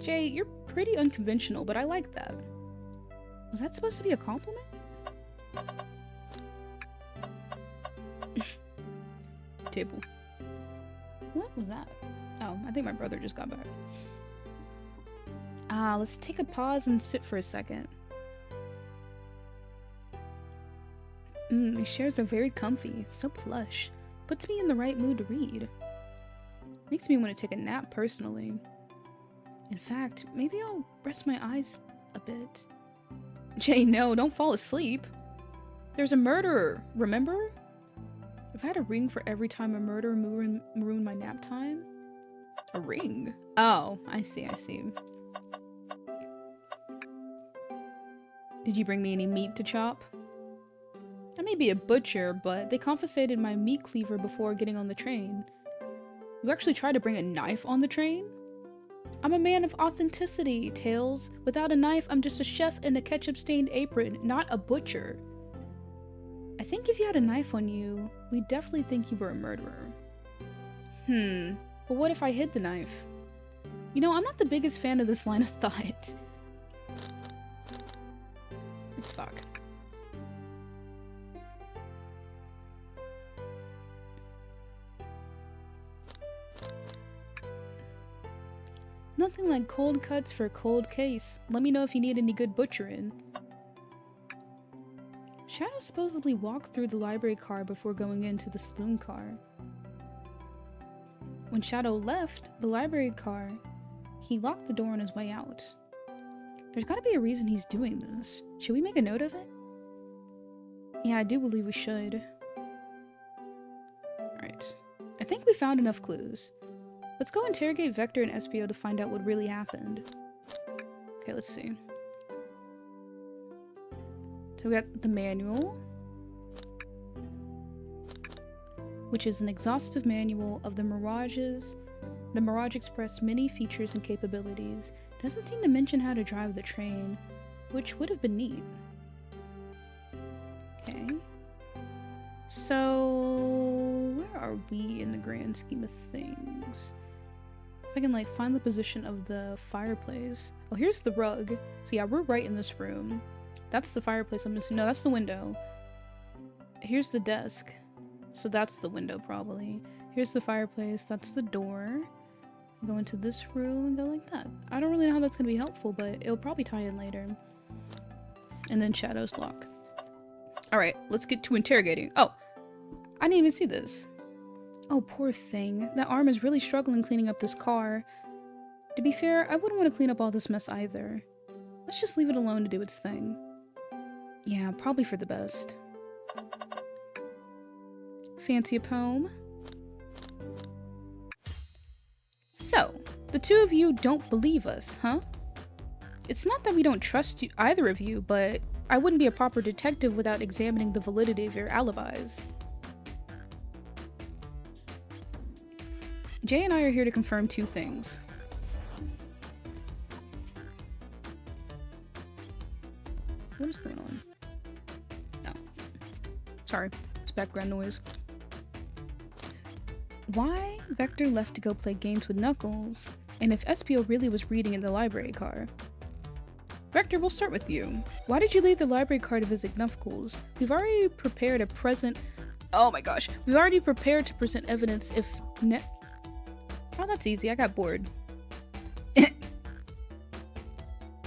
Jay, you're pretty unconventional, but I like that. Was that supposed to be a compliment? Table. What was that? Oh, I think my brother just got back. Let's take a pause and sit for a second. These chairs are very comfy, so plush. Puts me in the right mood to read. Makes me want to take a nap, personally. In fact, maybe I'll rest my eyes a bit. Jay, no, don't fall asleep. There's a murderer, remember? If I had a ring for every time a murderer ruined my nap time? A ring? Oh, I see. Did you bring me any meat to chop? I may be a butcher, but they confiscated my meat cleaver before getting on the train. You actually tried to bring a knife on the train? I'm a man of authenticity, Tails. Without a knife, I'm just a chef in a ketchup-stained apron, not a butcher. I think if you had a knife on you, we'd definitely think you were a murderer. But what if I hid the knife? You know, I'm not the biggest fan of this line of thought. It suck. Nothing like cold cuts for a cold case. Let me know if you need any good butchering. Shadow supposedly walked through the library car before going into the saloon car. When Shadow left the library car, he locked the door on his way out. There's gotta be a reason he's doing this. Should we make a note of it? Yeah, I do believe we should. Alright. I think we found enough clues. Let's go interrogate Vector and SPO to find out what really happened. Okay, let's see. So we got the manual, which is an exhaustive manual of the Mirage Express many features and capabilities. Doesn't seem to mention how to drive the train, which would have been neat. Okay. So, where are we in the grand scheme of things? If I can, like, find the position of the fireplace. Oh, here's the rug. So yeah, we're right in this room. That's the fireplace, I'm assuming. No, that's the window. Here's the desk. So that's the window, probably. Here's the fireplace. That's the door. Go into this room and go like that. I don't really know how that's gonna be helpful, but it'll probably tie in later. And then Shadow's lock. Alright, let's get to interrogating. Oh! I didn't even see this. Oh, poor thing. That arm is really struggling cleaning up this car. To be fair, I wouldn't want to clean up all this mess either. Let's just leave it alone to do its thing. Yeah, probably for the best. Fancy a poem? So, the two of you don't believe us, huh? It's not that we don't trust you, either of you, but I wouldn't be a proper detective without examining the validity of your alibis. Jay and I are here to confirm two things. What is going on? Oh. Sorry, it's background noise. Why Vector left to go play games with Knuckles, and if SPO really was reading in the library car. Vector, we'll start with you. Why did you leave the library car to visit Knuckles? We've already prepared a present. Oh my gosh. We've already prepared to present evidence if Oh, that's easy. I got bored.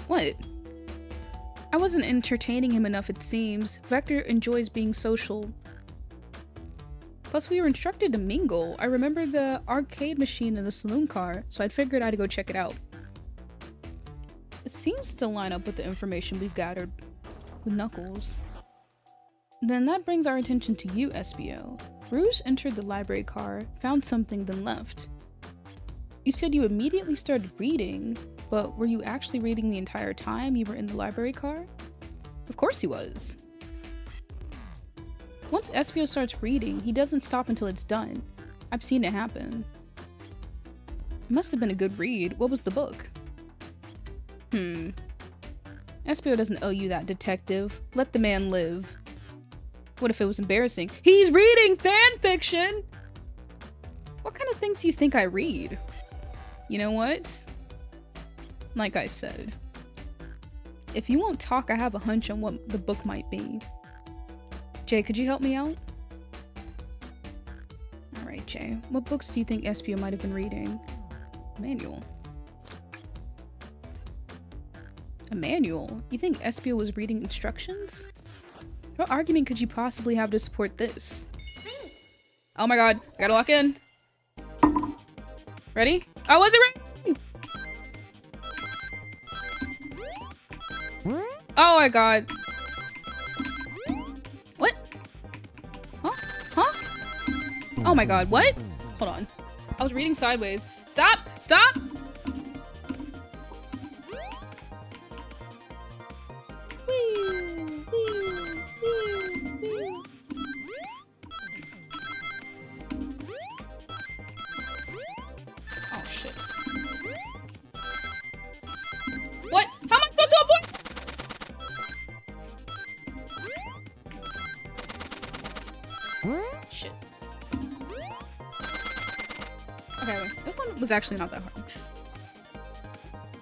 What? I wasn't entertaining him enough, it seems. Vector enjoys being social. Plus, we were instructed to mingle. I remember the arcade machine in the saloon car, so I figured I'd go check it out. It seems to line up with the information we've gathered with Knuckles. Then that brings our attention to you, SBO. Rouge entered the library car, found something, then left. You said you immediately started reading, but were you actually reading the entire time you were in the library car? Of course he was. Once SBO starts reading, he doesn't stop until it's done. I've seen it happen. It must have been a good read. What was the book? SBO doesn't owe you that, detective. Let the man live. What if it was embarrassing? He's reading fan fiction! What kind of things do you think I read? You know what? Like I said, if you won't talk, I have a hunch on what the book might be. Jay, could you help me out? Alright, Jay. What books do you think SPO might have been reading? Manual. A manual? You think SPO was reading instructions? What argument could you possibly have to support this? Oh my god, I gotta lock in. Ready? I wasn't ready! Oh my god. What? Huh? Huh? Oh my god, what? Hold on. I was reading sideways. Stop! Stop! Actually not that hard.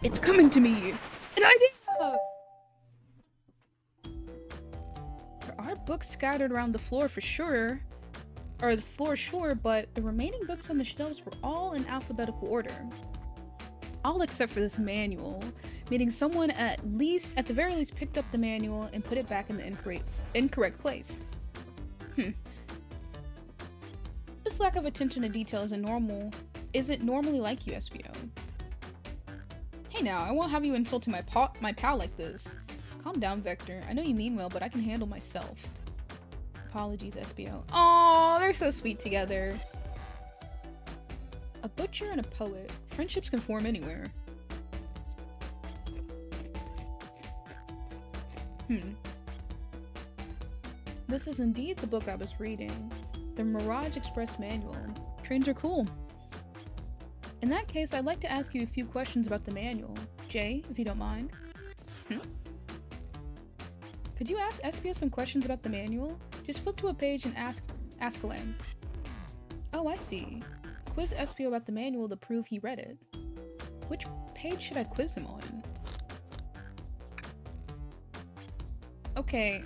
It's coming to me. An idea! There are books scattered around the floor for sure. Or the floor, sure, but the remaining books on the shelves were all in alphabetical order. All except for this manual, meaning someone at the very least picked up the manual and put it back in the incorrect place. This lack of attention to detail isn't normally like you, SBO. Hey now, I won't have you insulting my pal like this. Calm down, Vector. I know you mean well, but I can handle myself. Apologies, SBO. Aww, they're so sweet together. A butcher and a poet. Friendships can form anywhere. This is indeed the book I was reading. The Mirage Express Manual. Trains are cool. In that case, I'd like to ask you a few questions about the manual. Jay, if you don't mind. Could you ask SPO some questions about the manual? Just flip to a page and ask away. Oh, I see. Quiz SPO about the manual to prove he read it. Which page should I quiz him on? Okay,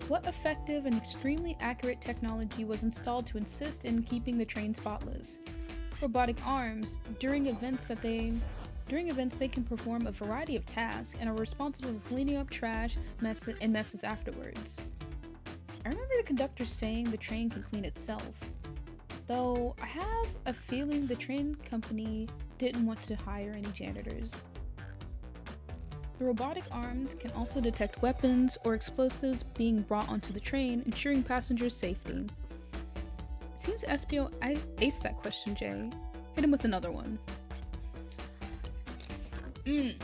what effective and extremely accurate technology was installed to assist in keeping the train spotless? Robotic arms. During events they can perform a variety of tasks and are responsible for cleaning up trash and messes afterwards. I remember the conductor saying the train can clean itself, though I have a feeling the train company didn't want to hire any janitors. The robotic arms can also detect weapons or explosives being brought onto the train, ensuring passengers' safety. Seems SPO aced that question, Jay. Hit him with another one. There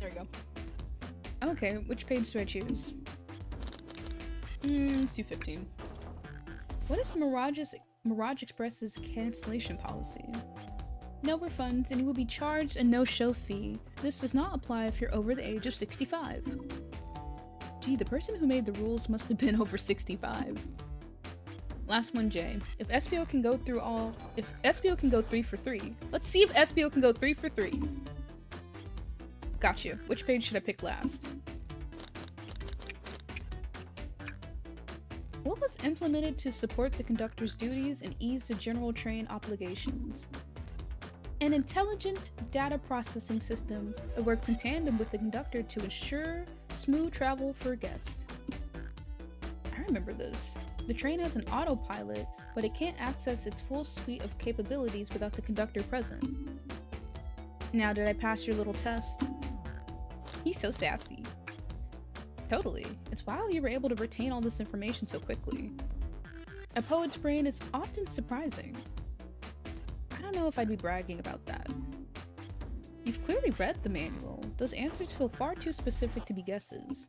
we go. Okay, which page do I choose? Let's do 15. What is Mirage's Mirage Express's cancellation policy. No refunds, and you will be charged a no-show fee. This does not apply if you're over the age of 65. Gee, the person who made the rules must have been over 65. Last one, Jay. If SBO can go 3 for 3, let's see if SBO can go 3 for 3. Gotcha. Which page should I pick last? What was implemented to support the conductor's duties and ease the general train obligations? An intelligent data processing system that works in tandem with the conductor to ensure smooth travel for guests. I remember this. The train has an autopilot, but it can't access its full suite of capabilities without the conductor present. Now, did I pass your little test? He's so sassy. Totally. It's wild you were able to retain all this information so quickly. A poet's brain is often surprising. I don't know if I'd be bragging about that. You've clearly read the manual. Those answers feel far too specific to be guesses.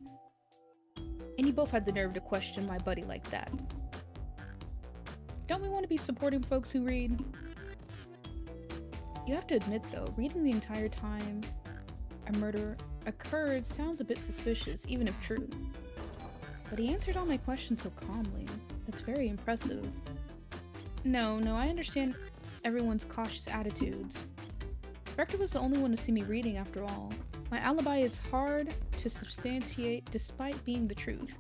And you both had the nerve to question my buddy like that. Don't we want to be supporting folks who read? You have to admit though, reading the entire time a murder occurred sounds a bit suspicious, even if true. But he answered all my questions so calmly. That's very impressive. No, I understand everyone's cautious attitudes. Vector was the only one to see me reading after all. My alibi is hard to substantiate despite being the truth.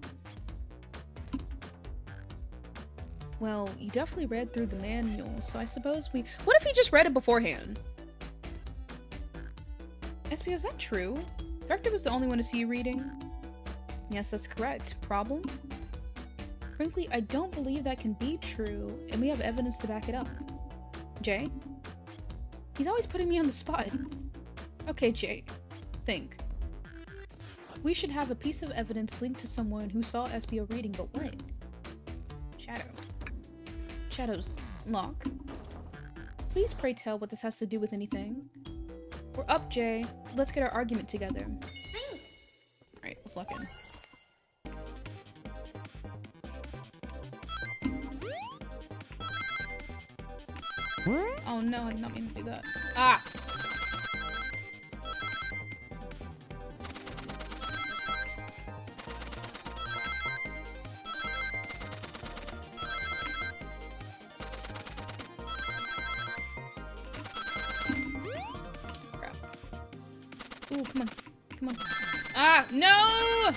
Well, you definitely read through the manual, so I suppose we— What if he just read it beforehand? SB, is that true? Vector was the only one to see you reading? Yes, that's correct. Problem? Frankly, I don't believe that can be true, and we have evidence to back it up. Jay? He's always putting me on the spot. Okay, Jay. Think. We should have a piece of evidence linked to someone who saw SBO reading, but what? Shadow. Shadow's lock. Please pray tell what this has to do with anything. We're up, Jay. Let's get our argument together. Alright, let's lock in. Oh no, I did not mean to do that. Ah! Crap. Ooh, come on. Come on. Ah! No!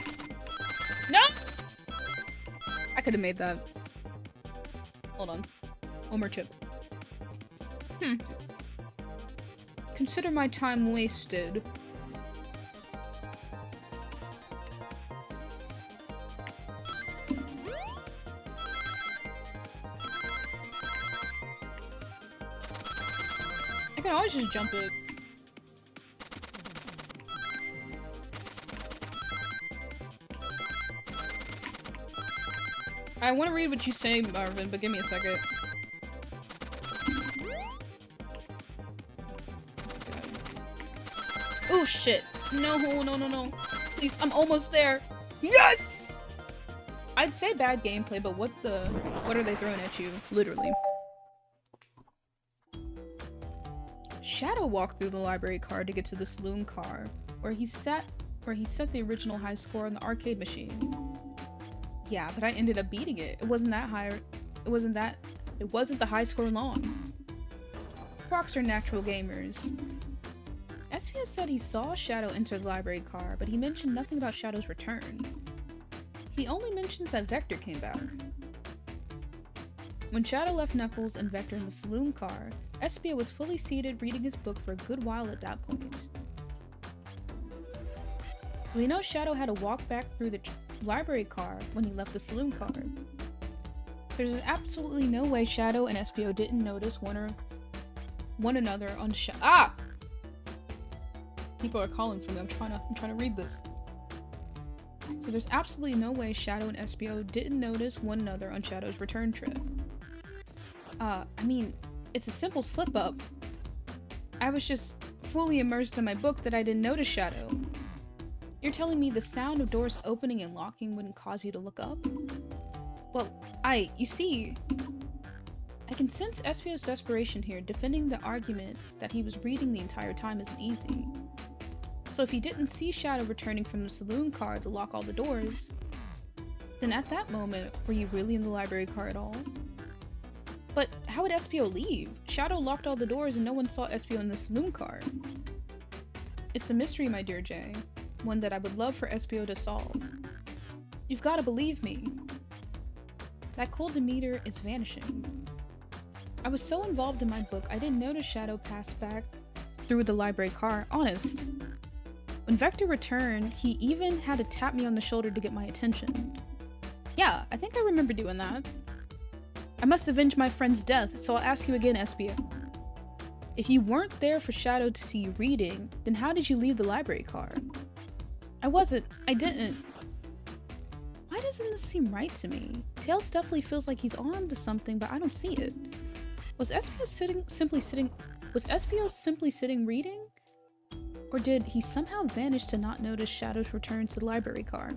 No! I could have made that. Hold on. One more chip. Consider my time wasted. I can always just jump it. I want to read what you say, Marvin, but give me a second. Oh shit. No. Please, I'm almost there. Yes! I'd say bad gameplay, but what are they throwing at you? Literally. Shadow walked through the library car to get to the saloon car, where he set the original high score on the arcade machine. Yeah, but I ended up beating it. It wasn't that high. It wasn't the high score long. Procs are natural gamers. SVO said he saw Shadow enter the library car, but he mentioned nothing about Shadow's return. He only mentions that Vector came back. When Shadow left Knuckles and Vector in the saloon car, SBO was fully seated reading his book for a good while at that point. We know Shadow had to walk back through the library car when he left the saloon car. There's absolutely no way Shadow and SBO didn't notice one another on Ah! People are calling for me. I'm trying to read this. So there's absolutely no way Shadow and SBO didn't notice one another on Shadow's return trip. I mean, it's a simple slip-up. I was just fully immersed in my book that I didn't notice Shadow. You're telling me the sound of doors opening and locking wouldn't cause you to look up? Well, you see, I can sense Espio's desperation here, defending the argument that he was reading the entire time isn't easy. So if you didn't see Shadow returning from the saloon car to lock all the doors, then at that moment, were you really in the library car at all? But how would Espio leave? Shadow locked all the doors and no one saw Espio in the saloon car. It's a mystery, my dear Jay. One that I would love for Espio to solve. You've got to believe me. That cold demeanor is vanishing. I was so involved in my book, I didn't notice Shadow pass back through the library car, honest. When Vector returned, he even had to tap me on the shoulder to get my attention. Yeah, I think I remember doing that. I must avenge my friend's death, so I'll ask you again, Espio. If you weren't there for Shadow to see you reading, then how did you leave the library car? I didn't. Why doesn't this seem right to me? Tails definitely feels like he's on to something, but I don't see it. Was Espio simply sitting reading? Or did he somehow vanish to not notice Shadow's return to the library car?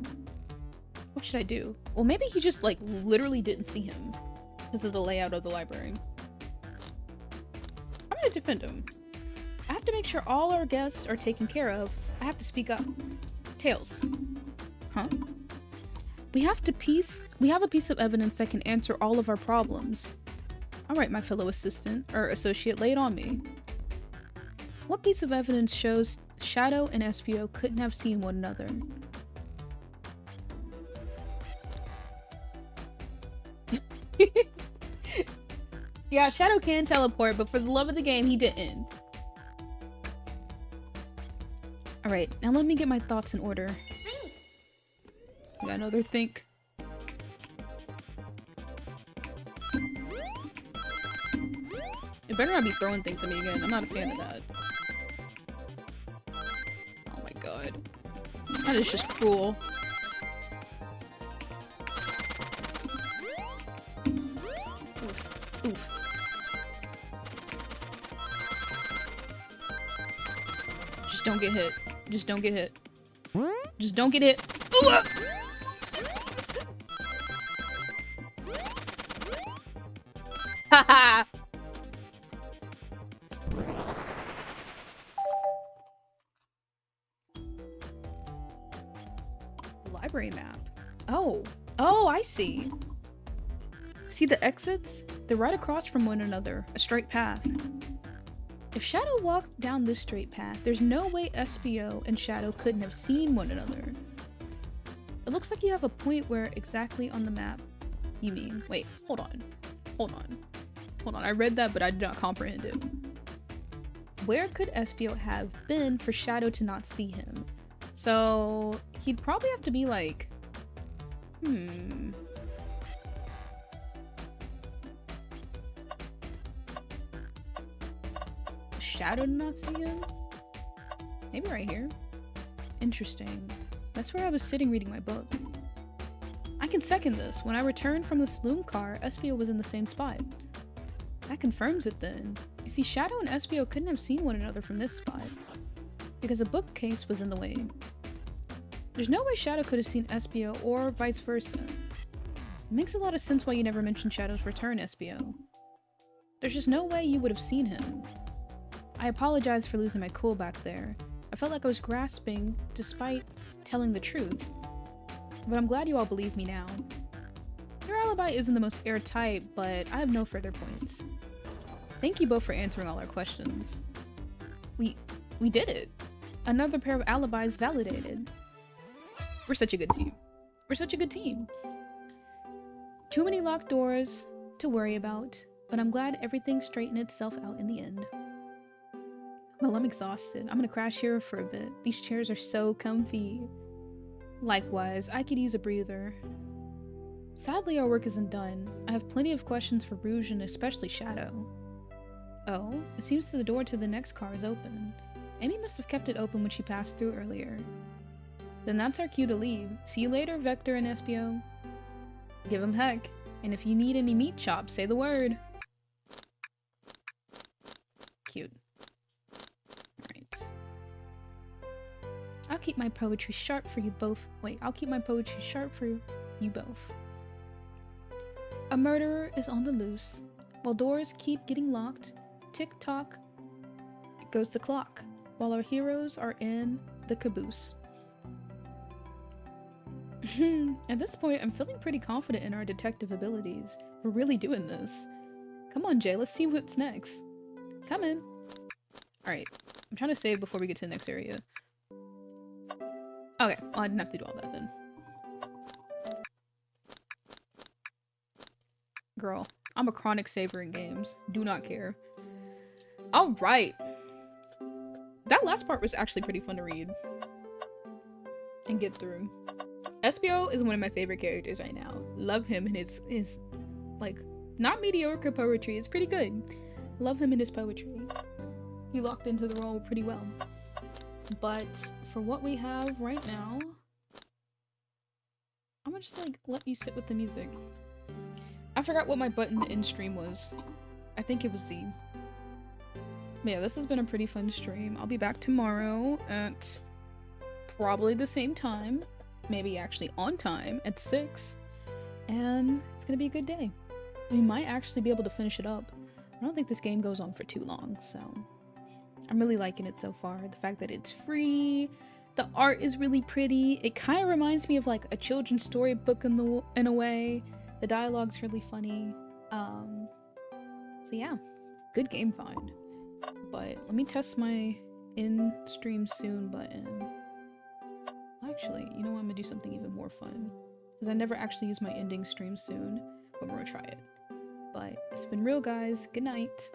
What should I do? Well, maybe he just like literally didn't see him because of the layout of the library. I'm gonna defend him. I have to make sure all our guests are taken care of. I have to speak up. Tails. Huh? We have a piece of evidence that can answer all of our problems. Alright, my fellow associate, lay it on me. What piece of evidence shows Shadow and Espio couldn't have seen one another? Yeah, Shadow can teleport, but for the love of the game, he didn't. Alright, now let me get my thoughts in order. I got another think. It better not be throwing things at me again. I'm not a fan of that. Oh my god. That is just cruel. Oof. Oof. Just don't get hit. Just don't get hit. Just don't get hit. Ooh! Haha! Library map. Oh, I see. See the exits? They're right across from one another, a straight path. If Shadow walked down this straight path, there's no way Espio and Shadow couldn't have seen one another. It looks like you have a point where exactly on the map you mean. Wait, hold on. I read that, but I did not comprehend it. Where could Espio have been for Shadow to not see him? So he'd probably have to be like, Shadow did not see him? Maybe right here. Interesting. That's where I was sitting reading my book. I can second this. When I returned from the saloon car, Espio was in the same spot. That confirms it then. You see, Shadow and Espio couldn't have seen one another from this spot, because a bookcase was in the way. There's no way Shadow could have seen Espio, or vice versa. It makes a lot of sense why you never mentioned Shadow's return, Espio. There's just no way you would have seen him. I apologize for losing my cool back there. I felt like I was grasping, despite telling the truth. But I'm glad you all believe me now. Your alibi isn't the most airtight, but I have no further points. Thank you both for answering all our questions. We did it! Another pair of alibis validated. We're such a good team. We're such a good team. Too many locked doors to worry about, but I'm glad everything straightened itself out in the end. Well, I'm exhausted. I'm gonna crash here for a bit. These chairs are so comfy. Likewise, I could use a breather. Sadly, our work isn't done. I have plenty of questions for Rouge and especially Shadow. Oh, it seems the door to the next car is open. Amy must have kept it open when she passed through earlier. Then that's our cue to leave. See you later, Vector and Espio. Give 'em heck. And if you need any meat chops, say the word. Cute. Alright. I'll keep my poetry sharp for you both. Wait, I'll keep my poetry sharp for you both. A murderer is on the loose. While doors keep getting locked, tick-tock goes the clock, while our heroes are in the caboose. At this point, I'm feeling pretty confident in our detective abilities. We're really doing this. Come on, Jay, let's see what's next. Come in. Alright, I'm trying to save before we get to the next area. Okay, well, I didn't have to do all that then. Girl, I'm a chronic saver in games. Do not care. Alright. That last part was actually pretty fun to read. And get through. SBO is one of my favorite characters right now. Love him and his like, not mediocre poetry. It's pretty good. Love him and his poetry. He locked into the role pretty well. But for what we have right now, I'm gonna just like let you sit with the music. I forgot what my button in stream was. I think it was Z. But yeah, this has been a pretty fun stream. I'll be back tomorrow at probably the same time. Maybe actually on time at 6. And it's gonna be a good day. We might actually be able to finish it up. I don't think this game goes on for too long, so I'm really liking it so far. The fact that it's free, the art is really pretty. It kind of reminds me of like a children's storybook in a way. The dialogue's really funny. So yeah, good game find. But let me test my in stream soon button. Actually, you know what? I'm gonna do something even more fun. Because I never actually use my ending stream soon, but we're gonna try it. But it's been real, guys. Good night.